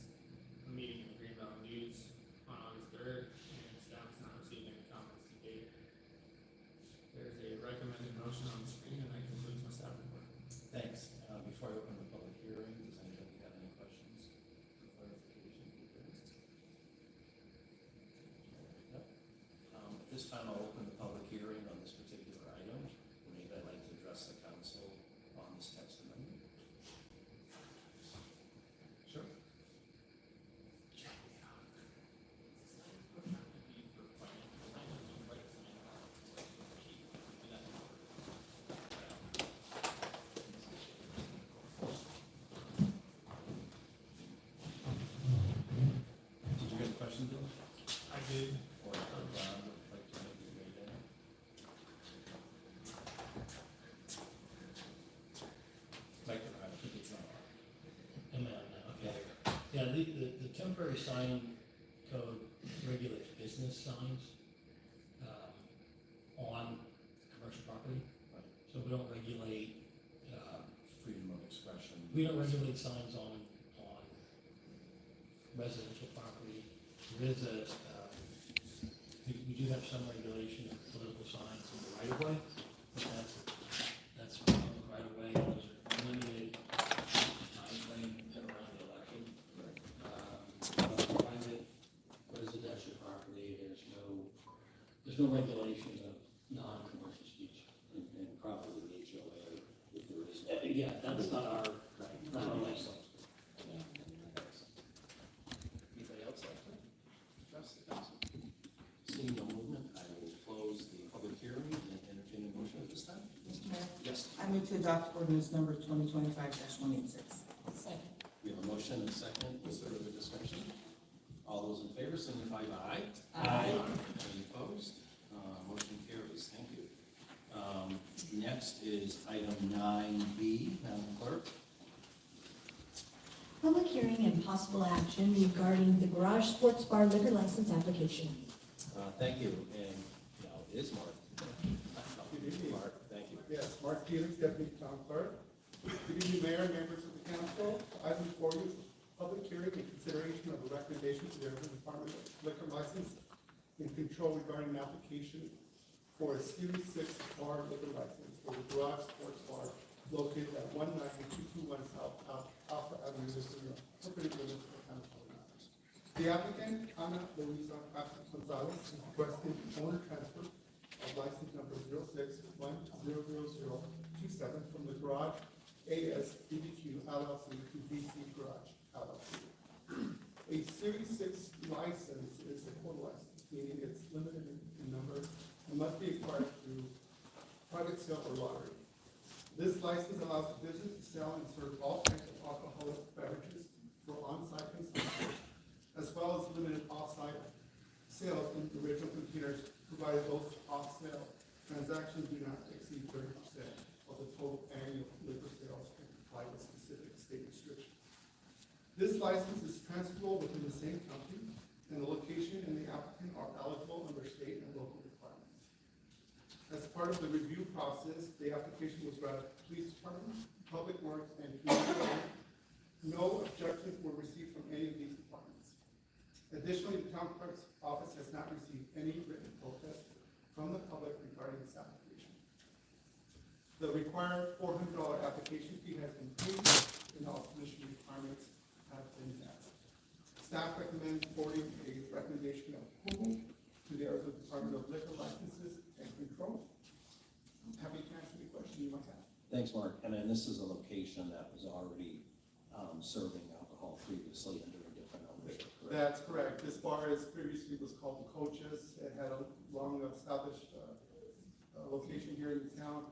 bid or would like to make it made in. Like, I think it's not. Okay. Yeah, the temporary sign code regulates business signs, on commercial property. So we don't regulate, Freedom of expression. we don't regulate signs on residential property. There is we do have some regulation of political signs in the right of way, but that's public right of way, those are limited timeframe and around the election. Private residential property, there's no regulation of non-commercial speech and property in HOA if there is. Yeah, that's not our license. Anybody else like to address the council? Seeing no movement, I will close the public hearing and entertain a motion at this time. Mr. Mayor, Yes, I move to adopt ordinance number 2025-186. Second. we have a motion and a second. Is there further discussion? All those in favor signify by aye. Aye. Any opposed? Motion carries. Thank you. Next is item 9B, Madam Clerk. Public hearing and possible action regarding the garage sports bar liquor license application. Thank you, and now it is Mark. Mark, thank you. Yes, Mark Felix, Deputy Town Clerk. Good evening, Mayor and members of the council. Item 4 is public hearing and consideration of a recommendation to the Arizona Department of Liquor License and Control regarding an application for a Series 6 bar liquor license for the garage sports bar located at 19221 South Alpha Avenue, Missouri, perpendicular to the town of Ovarian. The applicant, Ana Luisa Gonzalez, is requesting owner transfer of license number 06100027 from the garage AS BBQ LLC to BC Garage LLC. A Series 6 license is a quota license, meaning it's limited in number and must be acquired through private sale or lottery. This license allows the business to sell and serve all types of alcoholic beverages for on-site consumption, as well as limited off-site sales in original containers, provided those off-sale transactions do not exceed 30% of the total annual liquor sales and comply with specific state restrictions. This license is transferable within the same county, and the location and the applicant are eligible under state and local requirements. As part of the review process, the application was read to the police department, public works, and community development. No objections were received from any of these departments. Additionally, the town clerk's office has not received any written protest from the public regarding this application. The required $400 application fee has been paid, and all submission requirements have been met. Staff recommends forwarding a recommendation of approval to the Arizona Department of Liquor Licenses and Control. I'm happy to answer any questions you might have. Thanks, Mark. And then this is a location that was already serving alcohol previously under a different ownership, correct? That's correct. This bar previously was called the Coaches. It had a long established location here in town.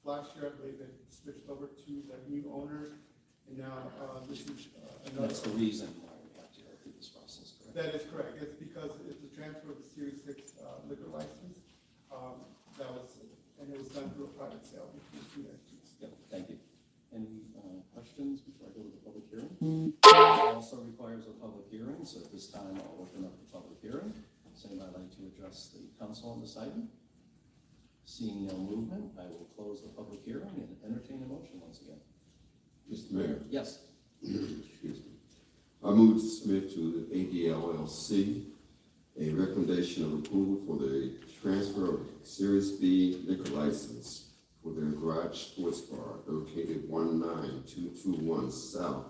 Last year, I believe it switched over to the new owner, and now this is another. That's the reason why we have to go through this process, correct? That is correct. It's because it's a transfer of the Series 6 liquor license. And it was done through a private sale between two entities. Yep, thank you. Any questions before I go to the public hearing? This also requires a public hearing, so at this time I'll open up the public hearing. Does anybody like to address the council on this item? Seeing no movement, I will close the public hearing and entertain a motion once again. Mr. Mayor. Yes. Excuse me. I move to submit to the ADLLC a recommendation of approval for the transfer of Series B liquor license for their garage sports bar located 19221 South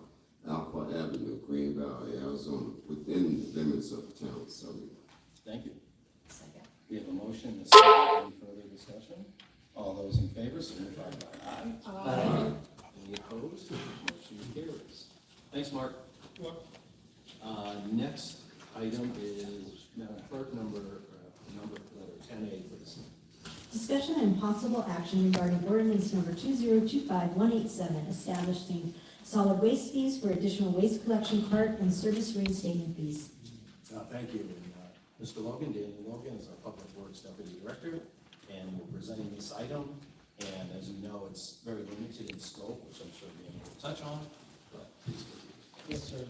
Alpha Avenue, Green Valley, Arizona, within the limits of the town of Southern. Thank you. Second. We have a motion and a second. Any further discussion? All those in favor signify by aye. Aye. Any opposed? Motion carries. Thanks, Mark. Next item is Madam Clerk, number letter 10A, please. Discussion and possible action regarding ordinance number 2025187, establishing solid waste fees for additional waste collection cart and service reinstatement fees. Thank you. And, Mr. Logan, Danny Logan, is our Public Works Deputy Director, and we're presenting this item. And as you know, it's very limited in scope, which I'm sure Dan will touch on, but please continue. Yes, sir.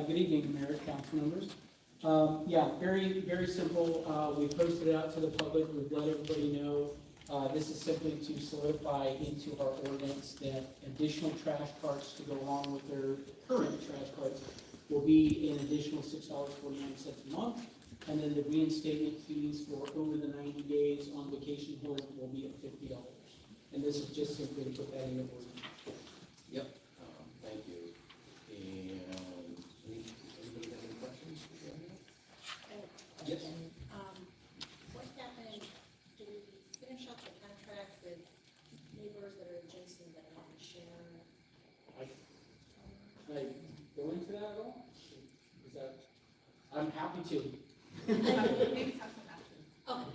Good evening, Mayor, council members. Yeah, very, very simple. We posted it out to the public. We've let everybody know. This is simply to solidify into our ordinance that additional trash carts to go along with their current trash carts will be an additional $6.49 a month. And then the reinstatement fees for over the 90 days on vacation hold will be at $50. And this is just simply to put that in the ordinance. Yep, thank you. And anybody have any questions? Yes. What happened, do we finish up the contract with neighbors that are adjacent that want to share? Can I go into that at all? Is that, I'm happy to. Maybe talk about that.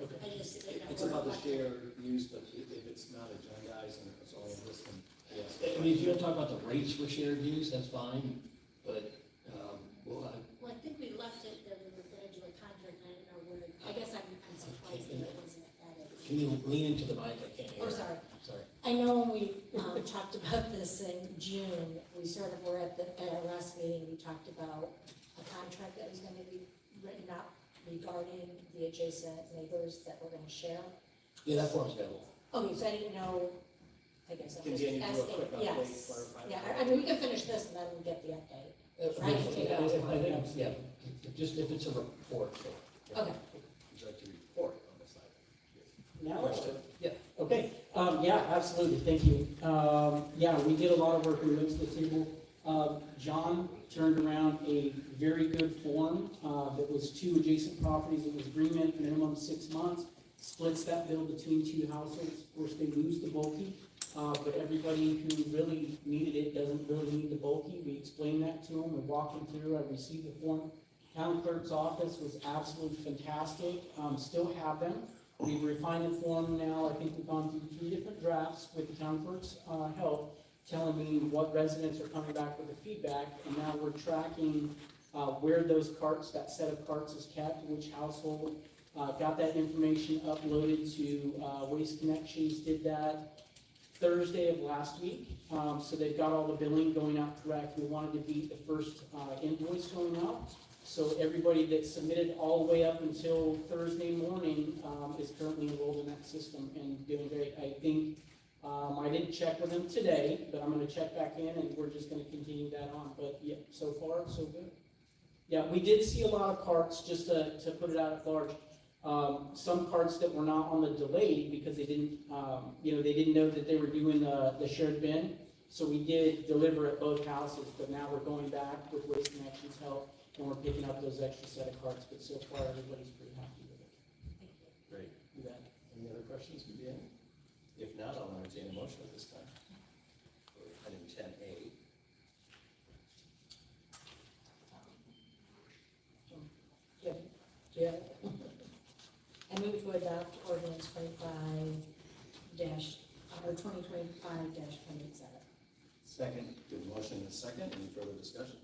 Okay. I just didn't know. It's about the shared use, but if it's not agendized and it's all listed, yes. I mean, if you want to talk about the rates for shared use, that's fine, but, Well, I think we left it that we were going to do a contract, I don't know where, I guess I'm surprised that it wasn't added. can you lean into the mic? I can't hear. Oh, sorry. Sorry. I know when we talked about this in June, we sort of were at our last meeting, we talked about a contract that was going to be written up regarding the adjacent neighbors that we're going to share. Yeah, that form's available. Okay, so I didn't know, I guess I'm Can just Danny do a asking, quick update, yes. clarify Yeah, that? I mean, we can finish this and then we get the update. Right, take it I off. think, yeah, just if it's a report, so. Okay. Would you like to report on this item? Now, Question? yeah, okay, yeah, absolutely, thank you. Yeah, we did a lot of work, we went to the table. John turned around a very good form, that was 2 adjacent properties, it was agreement, minimum 6 months, splits that bill between 2 households, of course, they lose the bulky, but everybody who really needed it doesn't really need the bulky, we explained that to them, we walked them through, I received the form. Town clerk's office was absolutely fantastic, still have them. We've refined the form now, I think we've gone through 3 different drafts with the town clerk's help, telling me what residents are coming back with the feedback, and now we're tracking where those carts, that set of carts is kept, which household. Got that information uploaded to Waste Connections, did that Thursday of last week. So they've got all the billing going out correct. We wanted to beat the first invoice going out. So everybody that submitted all the way up until Thursday morning is currently enrolled in that system and doing great. I think, I didn't check with them today, but I'm gonna check back in and we're just gonna continue that on. But yeah, so far, so good. Yeah, we did see a lot of carts, just to put it out at large. Some carts that were not on the delayed because they didn't, they didn't know that they were doing the shared bin. So we did deliver at both houses, but now we're going back with Waste Connections help and we're picking up those extra set of carts, but so far everybody's pretty happy with it. Great. You got any other questions for Dan? If not, I'll entertain a motion at this time. For item 10A. Yeah. I move to adopt ordinance 2025-27. Second. Good motion and a second. Any further discussion?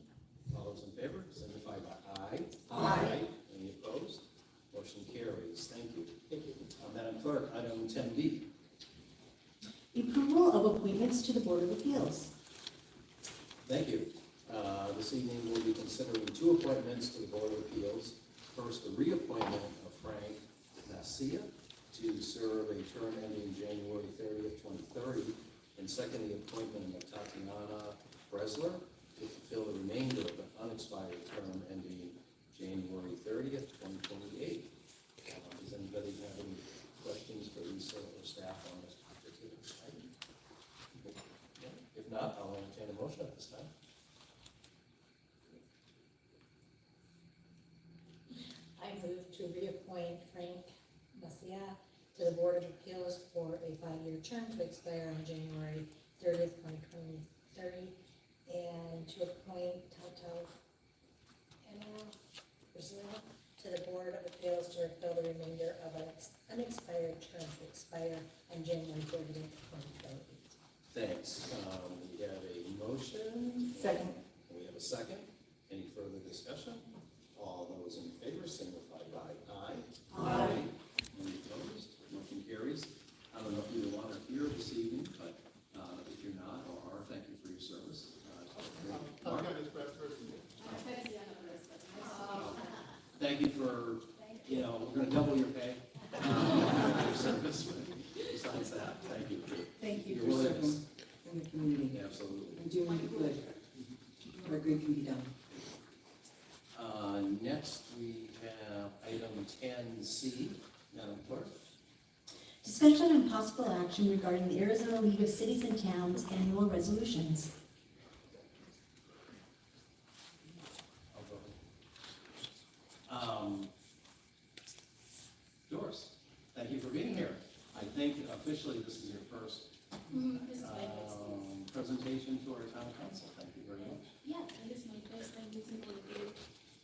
All those in favor, signify by aye. Aye. Any opposed? Motion carries. Thank you. Thank you. Madam Clerk, item 10B. Approval of appointments to the Board of Appeals. Thank you. This evening we'll be considering 2 appointments to the Board of Appeals. First, the reappointment of Frank Nassia to serve a term ending January 30th, 2030. And second, the appointment of Tatiana Bresler to fulfill the remainder of an unexpired term ending January 30th, 2028. Does anybody have any questions for Lisa or staff on this particular item? If not, I'll entertain a motion at this time. I move to reappoint Frank Nassia to the Board of Appeals for a 5-year term to expire on January 30th, 2030, and to appoint Tatiana Bresler to the Board of Appeals to fulfill the remainder of an unexpired term to expire on January 30th, 2028. Thanks. We have a motion. Second. We have a second. Any further discussion? All those in favor signify thank you for, we're gonna double your pay. Your service. Besides that, thank you. Thank you Your for serving willingness. in the community Absolutely. and doing good where good can be done. Next, we have item 10C, Madam Clerk. Discussion and possible action regarding the Arizona League of Cities and Towns annual resolutions. I'll go ahead. Doris, thank you for being here. I think officially this is your first This is my first time. presentation to our town council. Thank you very much. Yeah, and this is my first time meeting all of you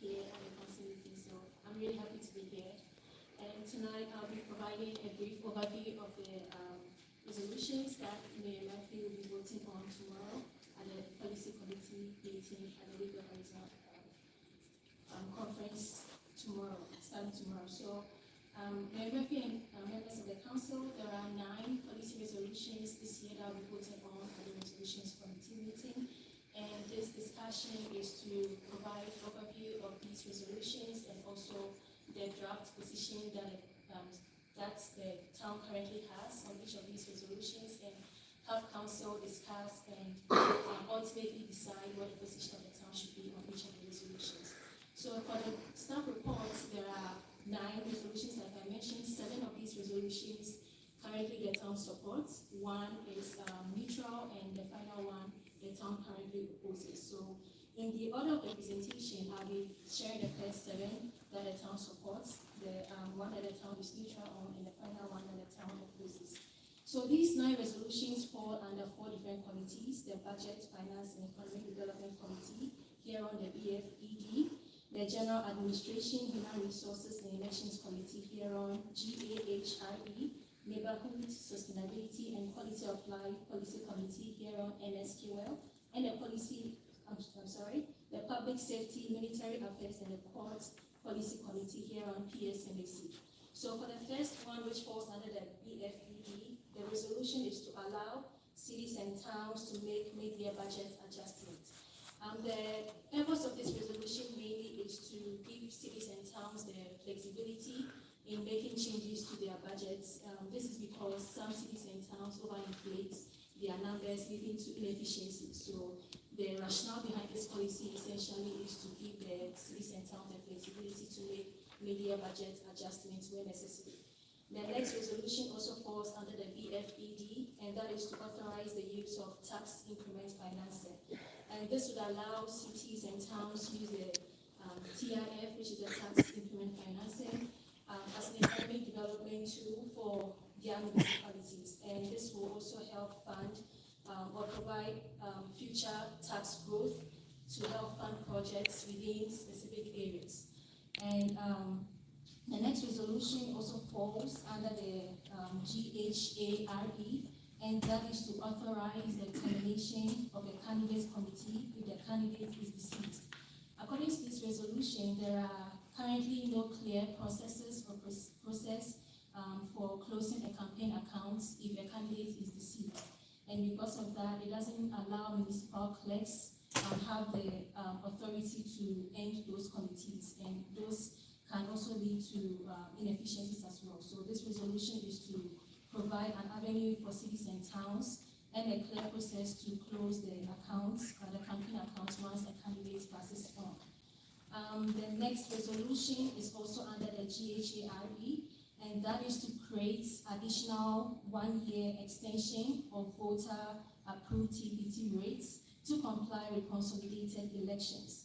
here at the council meeting, so I'm really happy to be here. And tonight I'll be providing a brief overview of the resolutions that Mayor Murphy will be voting on tomorrow at the policy committee meeting at the League of Arizona conference tomorrow, starting tomorrow. So Mayor Murphy and members of the council, there are 9 policy resolutions this year that I'll be voting on at the resolutions committee meeting. And this discussion is to provide overview of these resolutions and also the draft position that the town currently has on each of these resolutions, and have council discuss and ultimately decide what the position of the town should be on each of the resolutions. So for the staff reports, there are 9 resolutions, like I mentioned. 7 of these resolutions currently get town support. 1 is neutral, and the final one the town currently opposes. So in the order of the presentation, I'll be sharing the first 7 that the town supports, the one that the town is neutral on, and the final one that the town opposes. So these 9 resolutions fall under 4 different committees: the Budget, Finance, and Economic Development Committee, here on the BFED, the General Administration, Human Resources, and Elections Committee, here on GAHRE, Neighborhood, Sustainability, and Quality of Life Policy Committee, here on NSQL, and the the Public Safety, Military Affairs, and the Courts Policy Committee, here on PSMAC. So for the first one, which falls under the BFED, the resolution is to allow cities and towns to make mid-year budget adjustments. The purpose of this resolution mainly is to give cities and towns the flexibility in making changes to their budgets. This is because some cities and towns overinflate their numbers, leading to inefficiency. So the rationale behind this policy essentially is to give the cities and towns the flexibility to make mid-year budget adjustments where necessary. The next resolution also falls under the BFED, and that is to authorize the use of tax increment financing. And this would allow cities and towns to use the TIF, which is the tax increment financing, as an economic development tool for their municipalities. And this will also help fund or provide future tax growth to help fund projects within specific areas. And the next resolution also falls under the GHARE, and that is to authorize the termination of a candidates committee if the candidate is deceased. According to this resolution, there are currently no clear processes or process for closing a campaign account if a candidate is deceased. And because of that, it doesn't allow municipal clerks have the authority to end those committees, and those can also lead to inefficiencies as well. So this resolution is to provide an avenue for cities and towns and a clear process to close the accounts, the campaign accounts, once a candidate passes on. The next resolution is also under the GHARE, and that is to create additional 1-year extension of voter-approved TPT rates to comply with consolidated elections.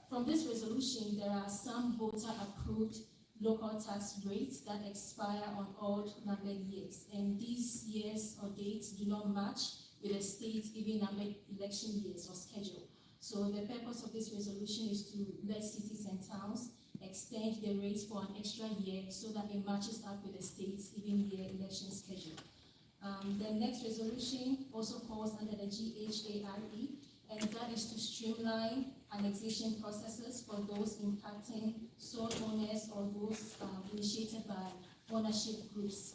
From this resolution, there are some voter-approved local tax rates that expire on odd numbered years, and these years or dates do not match with the state's even numbered election years or schedule. So the purpose of this resolution is to let cities and towns extend the rates for an extra year so that it matches up with the state's even year election schedule. The next resolution also falls under the GHARE, and that is to streamline annexation processes for those impacting sole owners or those initiated by ownership groups.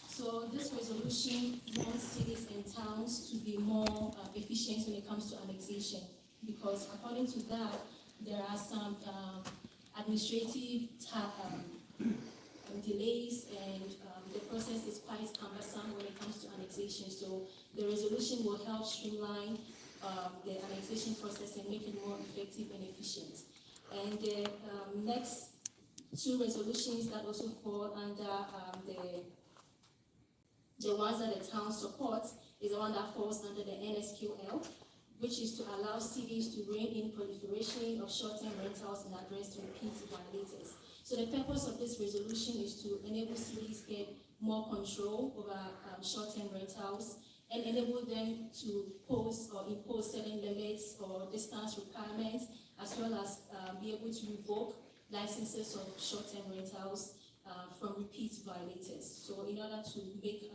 So this resolution wants cities and towns to be more efficient when it comes to annexation, because according to that, there are some administrative delays, and the process is quite cumbersome when it comes to annexation. So the resolution will help streamline the annexation process and make it more effective and efficient. And the next two resolutions that also fall under the ones that the town supports is the one that falls under the NSQL, which is to allow cities to rein in proliferation of short-term rentals and address repeat violators. So the purpose of this resolution is to enable cities get more control over short-term rentals and enable them to impose certain limits or distance requirements, as well as be able to revoke licenses of short-term rentals from repeat violators. So in order to make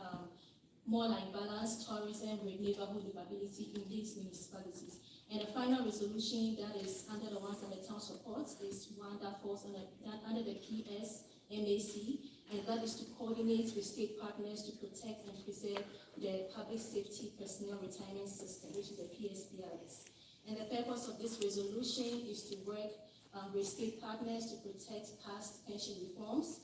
more like balanced tourism with neighborhood livability in these municipalities. And the final resolution that is under the ones that the town supports is one that falls under the PSMAC, and that is to coordinate with state partners to protect and preserve the Public Safety Personnel Retirement System, which is the PSPRS. And the purpose of this resolution is to work with state partners to protect past pension reforms,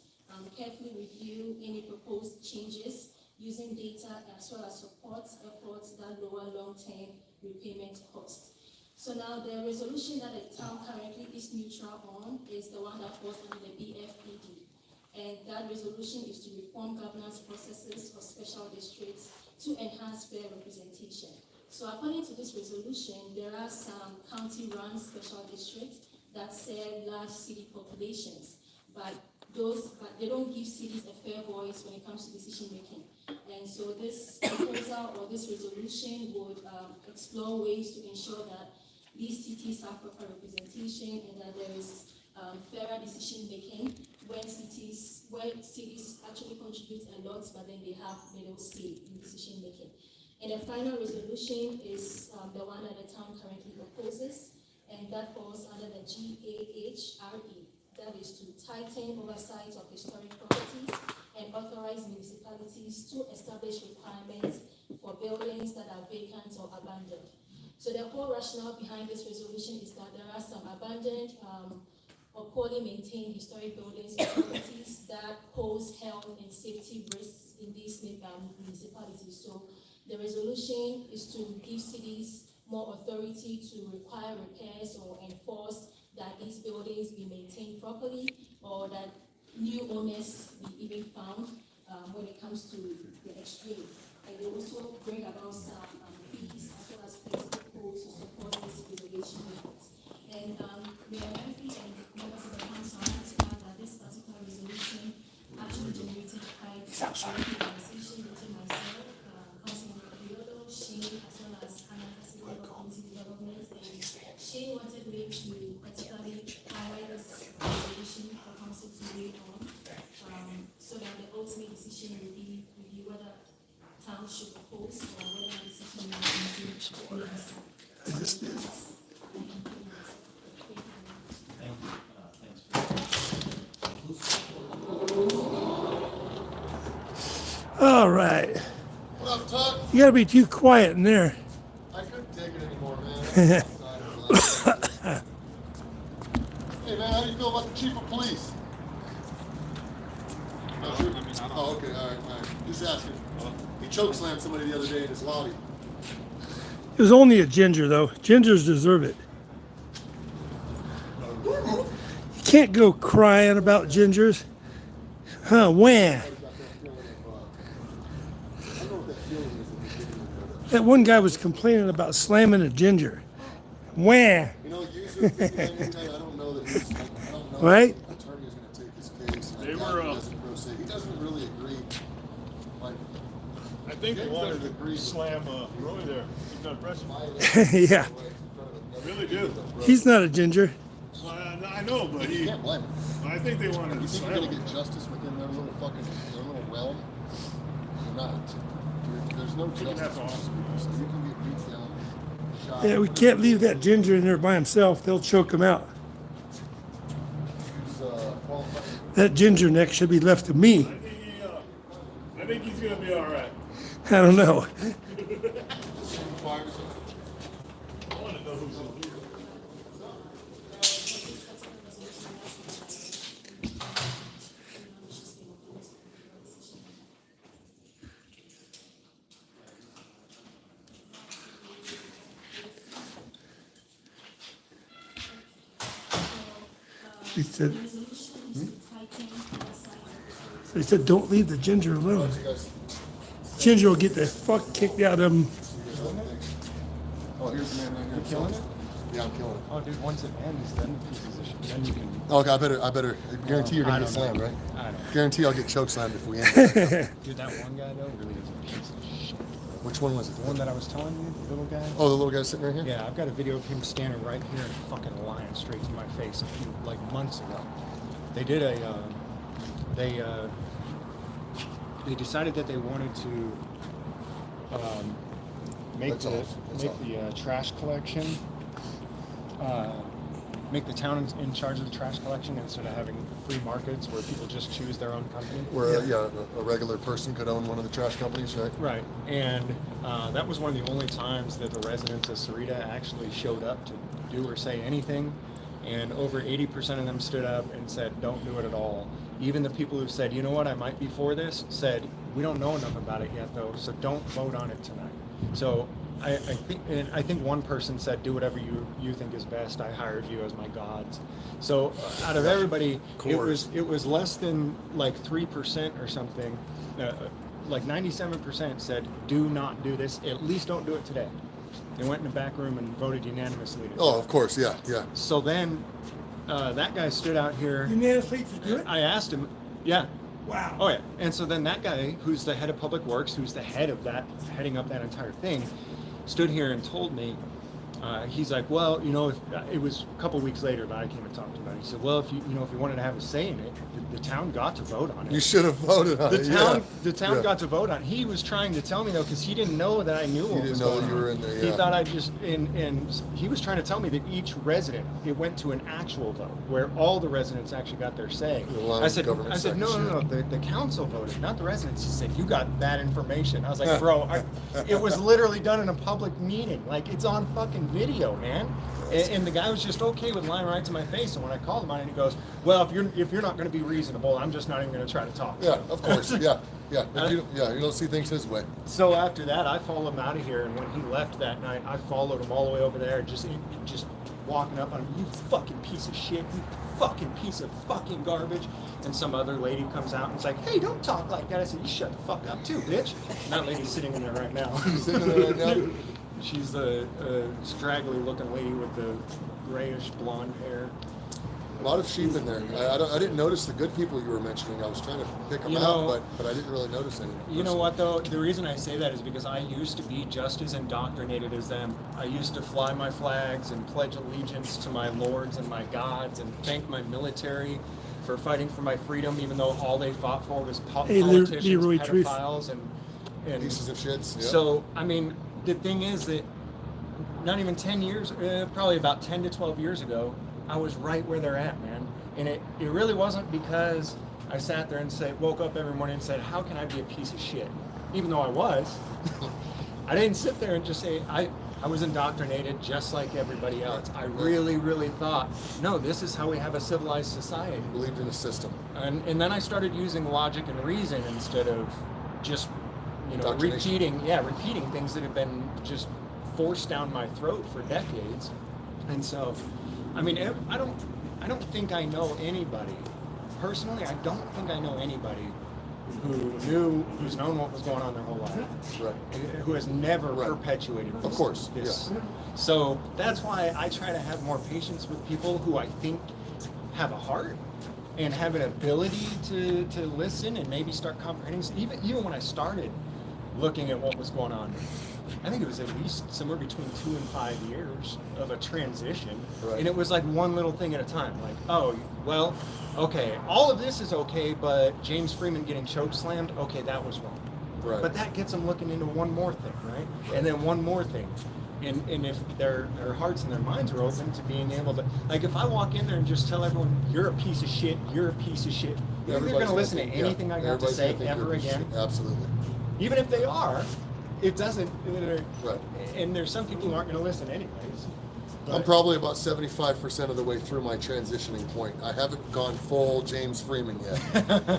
carefully review any proposed changes using data, as well as support efforts that lower long-term repayment costs. So now the resolution that the town currently is neutral on is the one that falls under the BFPD. And that resolution is to reform governance processes for special districts to enhance fair representation. So according to this resolution, there are some county-run special districts that serve large city populations, but they don't give cities a fair voice when it comes to decision making. And so this proposal or this resolution would explore ways to ensure that these cities have proper representation and that there is fairer decision making when cities actually contribute a lot, but then they have little say in decision making. And the final resolution is the one that the town currently opposes, and that falls under the GAHRE. That is to tighten oversight of historic properties and authorize municipalities to establish requirements for buildings that are vacant or abandoned. So the whole rationale behind this resolution is that there are some abandoned or poorly maintained historic buildings or properties that pose health and safety risks in these municipalities. So the resolution is to give cities more authority to require repairs or enforce that these buildings be maintained properly, or that new owners be even found when it comes to the extreme. And they also bring about some fees as well as flexible codes to support this preservation efforts. And Mayor Murphy and members of the council understand that this particular resolution actually generated quite a conversation between myself, Councilman Kyoto, Shane, as well as Anna Cassidy of Community Development. And Shane wanted me to particularly highlight this resolution for council to weigh on, so that the ultimate decision will be whether town should oppose or whether the decision will be All right. What up, Tuck? You gotta be too quiet in there. I couldn't take it anymore, man. Hey, man, how do you feel about the chief of police? Oh, okay, all right. Just asking. He chokeslammed somebody the other day in his lobby. It was only a ginger, though. Gingers deserve it. You can't go crying about gingers. Huh, wham. That one guy was complaining about slamming a ginger. Wham. You know, usually, I don't know that he's, I don't know Right? if the attorney is going to take his case. They were, He doesn't really agree. Like, I think they wanted to slam Roy there. He's not pressing. Yeah. I really do. He's not a ginger. Well, I know, but You can't blame him. I think they wanted You to think slam you're going him. to get justice within their little realm? You're not. There's no You're gonna have to justice. honestly So you can get beat down, shot. Yeah, we can't leave that ginger in there by himself. They'll choke him out. Who's, qualified. That ginger neck should be left to me. I think he's gonna be all right. I don't know. I want to know who's in here. She said, they said, don't leave the ginger alone. Ginger will get the fuck kicked out of him. Oh, here's the man right here. Killing it? Yeah, I'm killing it. Oh, dude, once it ends, then then you can. Okay, I better guarantee you're gonna get slammed, right? I don't. Guarantee I'll get choke slammed if we end it. Dude, that one guy though really is a piece of shit. Which one was it? The one that I was telling you, the little guy. Oh, the little guy sitting right here? Yeah, I've got a video of him standing right here and fucking lying straight to my face a few months ago. They did they decided that they wanted to make the trash collection. Make the town in charge of the trash collection instead of having free markets where people just choose their own company. Where a regular person could own one of the trash companies, right? Right, and that was one of the only times that the residents of Sahuarita actually showed up to do or say anything, and over 80% of them stood up and said, don't do it at all. Even the people who said, you know what, I might be for this, said, we don't know enough about it yet though, so don't vote on it tonight. So I think one person said, do whatever you think is best. I hired you as my gods. So out of everybody, it was less than like 3% or something. Like 97% said, do not do this. At least don't do it today. They went in the back room and voted unanimously. Oh, of course, yeah. So then that guy stood out here. Unanimously to do it? I asked him, yeah. Wow. Oh yeah. And so then that guy, who's the head of public works, who's the head of that, heading up that entire thing, stood here and told me, he's like, well, you know, if, it was a couple weeks later that I came and talked to him about it. He said, well, if you wanted to have a say in it, the town got to vote on it. You should have voted on it. The town got to vote on it. He was trying to tell me though, because he didn't know that I knew what was going on. He didn't know you were in there. He thought I just and he was trying to tell me that each resident, it went to an actual vote where all the residents actually got their say. I said no, the council voted, not the residents. He said, you got that information. I was like, bro, it was literally done in a public meeting. Like, it's on fucking video, man. And the guy was just okay with lying right to my face. And when I called him on it, he goes, well, if you're not going to be reasonable, I'm just not even going to try to talk. Yeah, of course. Yeah. You don't see things his way. So after that, I followed him out of here. And when he left that night, I followed him all the way over there, just walking up on him. You fucking piece of shit. You fucking piece of fucking garbage. And some other lady comes out and is like, hey, don't talk like that. I said, you shut the fuck up too, bitch. And that lady's sitting in there right now. She's sitting there right now? She's a straggly looking lady with the grayish blonde hair. A lot of sheep in there. I didn't notice the good people you were mentioning. I was trying to pick them out, but I didn't really notice any. You know what though? The reason I say that is because I used to be just as indoctrinated as them. I used to fly my flags and pledge allegiance to my lords and my gods and thank my military for fighting for my freedom, even though all they fought for was politicians, pedophiles, and pieces of shits. Yeah. So I mean, the thing is that not even 10 years, probably about 10 to 12 years ago, I was right where they're at, man. And it really wasn't because I sat there and woke up every morning and said, how can I be a piece of shit? Even though I was. I didn't sit there and just say, I was indoctrinated just like everybody else. I really, really thought, no, this is how we have a civilized society. You believed in a system. And then I started using logic and reason instead of just, repeating things that have been just forced down my throat for decades. And so, I mean, I don't think I know anybody, personally, I don't think I know anybody who's known what was going on their whole life. Right. Who has never perpetuated this. Of course, this. Yeah. So that's why I try to have more patience with people who I think have a heart and have an ability to listen and maybe start comprehending. Even when I started looking at what was going on, I think it was at least somewhere between 2 and 5 years of a transition. Right. And it was like one little thing at a time. Like, oh, well, okay, all of this is okay, but James Freeman getting choke slammed, okay, that was wrong. Right. But that gets them looking into one more thing, right? And then one more thing. And if their hearts and their minds are open to being able to, like if I walk in there and just tell everyone, you're a piece of shit, you're a piece of shit, you think they're going to listen to anything I got to say ever again? Absolutely. Even if they are, it doesn't. Right. And there's some people who aren't going to listen anyways. But I'm probably about 75% of the way through my transitioning point. I haven't gone full James Freeman yet,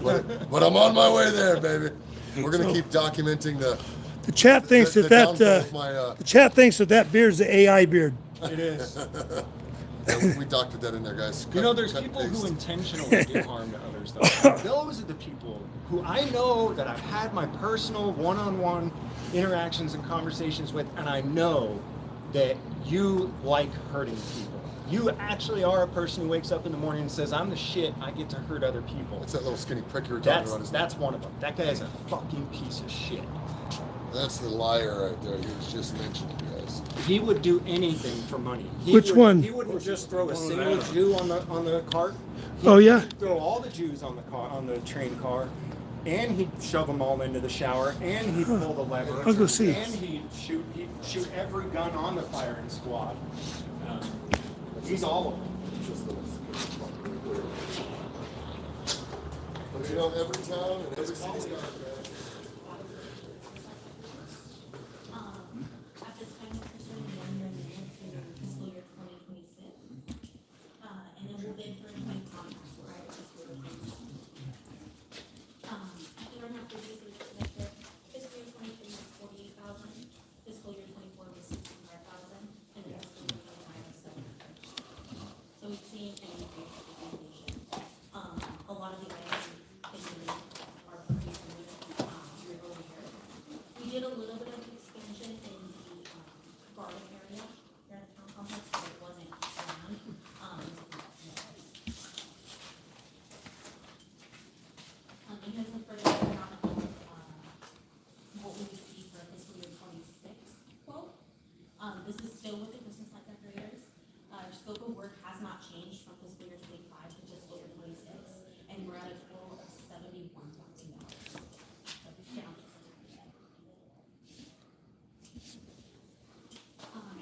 but I'm on my way there, baby. We're going to keep documenting the chat thinks the chat thinks that beard's the AI beard. It is. Yeah, we doctored that in there, guys. You know, there's Cut people and who paste. intentionally do harm to others, though. Those are the people who I know that I've had my personal one-on-one interactions and conversations with, and I know that you like hurting people. You actually are a person who wakes up in the morning and says, I'm the shit, I get to hurt other people. What's that little skinny prick you were talking about? That's one of them. That guy is a fucking piece of shit. That's the liar right there. He was just mentioning, guys. He would do anything for money. Which one? He wouldn't just throw a single Jew on the cart. Oh, yeah? He'd throw all the Jews on the train car, and he'd shove them all into the shower, and he'd pull the lever. I'll go see. And he'd shoot every gun on the firing squad. He's all of them. But you know, every town and every city. At this time, we're pursuing the 1 year amendment for fiscal year 2026. And then we'll bid for a new contract prior to fiscal year 2026. After our previously submitted, fiscal year 23 was 48,000, fiscal year 24 was 65,000, and then fiscal year 25 was 7,000. So we've seen an increase in inflation. A lot of the items are pretty similar year over year. We did a little bit of expansion in the garden area here at the town complex, but it wasn't planned. Because of further economic, what we see for fiscal year 26 quote. This is still with the Christmas light decorators. Our scope of work has not changed from fiscal year 25 to fiscal year 26, and we're at a total of $71,000. Down to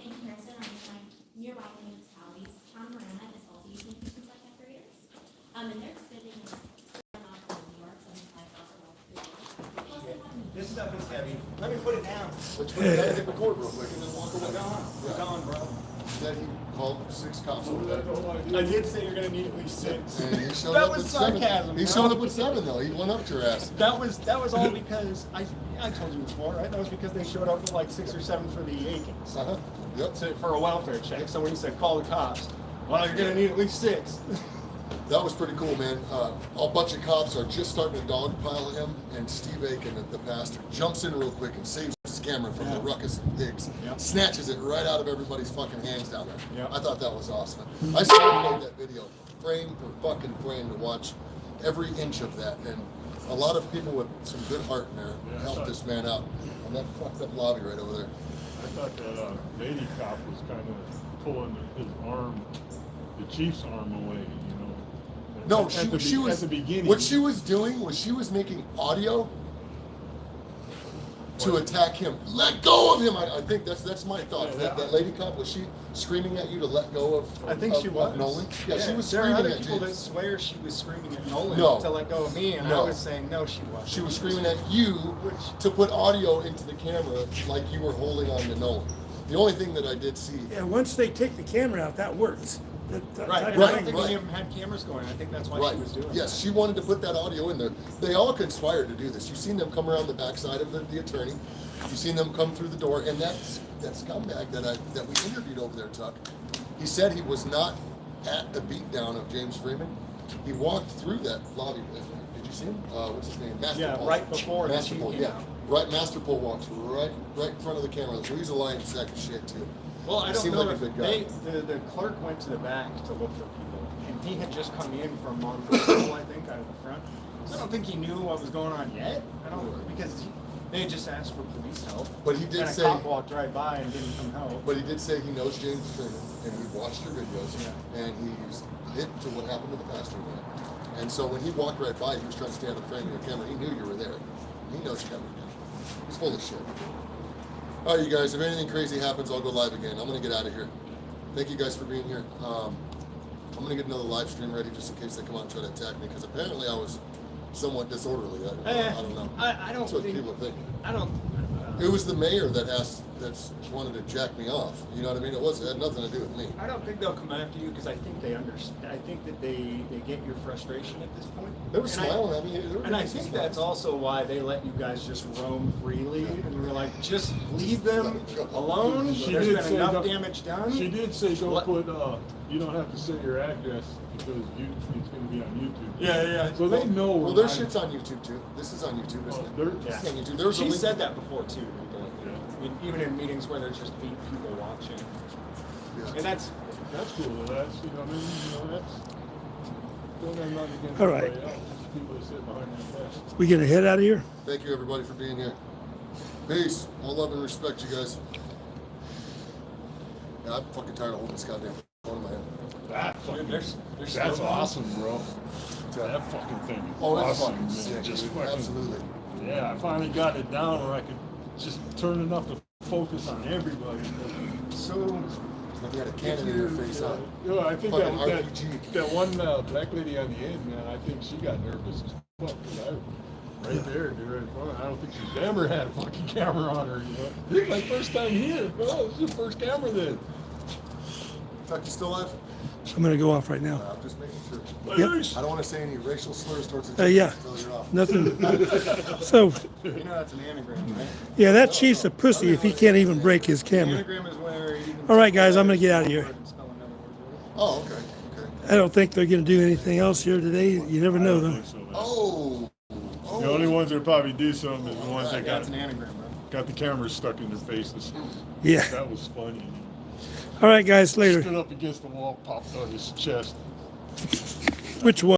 in comparison, on my nearby municipalities, Town of Marana is also using Christmas light decorators. And they're spending New York $75,000. Plus they have This stuff is heavy. Let me put it down. Let's put it hit record real quick and then walk We're away. gone. We're gone, bro. Then he called 6 cops over there. I did say you're gonna need at least 6. And he showed That up was with 7. sarcasm, He bro. showed up with 7 though. He went up to your ass. That was all because I told you before, right? That was because they showed up with like 6 or 7 for the Aikens. Yep. For a welfare check. So when he said call the cops, well, you're gonna need at least 6. That was pretty cool, man. A bunch of cops are just starting to dogpile him, and Steve Aiken, the pastor, jumps in real quick and saves his camera from the ruckus of pigs. Yep. Snatches it right out of everybody's fucking hands down there. Yep. I thought that was awesome. I still made that video, frame for fucking frame, to watch every inch of that. And a lot of people with some good heart in there helped this man out on that fucked up lobby right over there. I thought that lady cop was kind of pulling his arm, the chief's arm away, you know. No, At she was. at the beginning. What she was doing was she was making audio to attack him. Let go of him. I think that's my thought. Yeah, That lady cop, was she screaming at you to let go of? I think she was. Nolan. Yeah, she was there are screaming other at people that James. swear she was screaming at Nolan No. to let go of me, and No. I was saying no, she wasn't. She was screaming at you to put audio into the camera like you were holding on to Nolan. The only thing that I did see. Yeah, once they take the camera out, that works. Right, and I don't think any of them had cameras going. I think that's why she was doing Yes, she wanted to put that audio in there. They all conspired to do this. You've seen them come around the backside of the attorney. You've seen them come through the door, and that scumbag that we interviewed over there, Tuck, he said he was not at the beatdown of James Freeman. He walked through that lobby. Did you see him? What's his name? Master Yeah, Paul. right before the Master chief Paul. came Yeah, out. right. Master Paul walks right in front of the camera. So he's a lying sack of shit too. Well, I He don't seemed know like a if good guy. the clerk went to the back to look for people, and he had just come in from Montreal, I think, out of the front. So I don't think he knew what was going on yet. I don't, because they had just asked for police help. But he did and say- a cop walked right by and didn't come help. But he did say he knows James Freeman, and he watched your videos, and he's hit to what happened to the pastor man. And so when he walked right by, he was trying to stay out of the frame of your camera. He knew you were there. He knows you got me down. He's full of shit. All right, you guys, if anything crazy happens, I'll go live again. I'm going to get out of here. Thank you guys for being here. I'm going to get another live stream ready just in case they come out and try to attack me, because apparently I was somewhat disorderly. I don't know. I don't That's what think, people are thinking. I don't. It was the mayor that asked that's wanted to jack me off. You know what I mean? It had nothing to do with me. I don't think they'll come after you because I think they understand. I think that they get your frustration at this point. They were smiling at me. And I think that's also why they let you guys just roam freely. And we were like, just leave them alone. There's been enough damage done. She did say don't put, you don't have to say your address because it's going to be on YouTube. Yeah. So they know. Well, their shit's on YouTube too. This is on YouTube, isn't it? This is on YouTube. There's She said that before too. I mean, even in meetings where there's just 8 people watching. Yeah. And that's cool. That's, you know, I mean, that's, don't have nothing against All right. anybody else. Just people that sit behind your desk. We gonna head out of here? Thank you, everybody, for being here. Peace. All love and respect, you guys. Yeah, I'm fucking tired of holding this goddamn phone in my hand. That fucking, there's that's still- awesome, bro. That fucking thing. Is Oh, it's awesome, fucking man. sick, Just dude. fucking, Absolutely. yeah, I finally got it down where I could just turn enough to focus on everybody. So Like you had a cannon in your face, huh? Yeah, I think Fucking that RPG. that one black lady on the end, man, I think she got nervous as fuck. 'Cause right there, dude, right in front of her. I don't think she's ever had a fucking camera on her, you know? This is my first time here. Oh, this is your first camera then. Tuck, you still alive? I'm gonna go off right now. I'm just making sure. Yep. I don't want to say any racial slurs towards the Yeah, until you're off. nothing. So, you know that's an anagram, right? yeah, that chief's a pussy if he can't even break his camera. Anagram is where you can All right, guys, I'm gonna get out of here. spell another word. Oh, okay. I don't think they're gonna do anything else here today. You never know, though. Oh. The only ones that probably do something is the ones that got That's an anagram, bro. got the cameras stuck in their faces. Yeah. That was funny. All right, guys, later. Stood up against the wall, popped on his chest. Which one?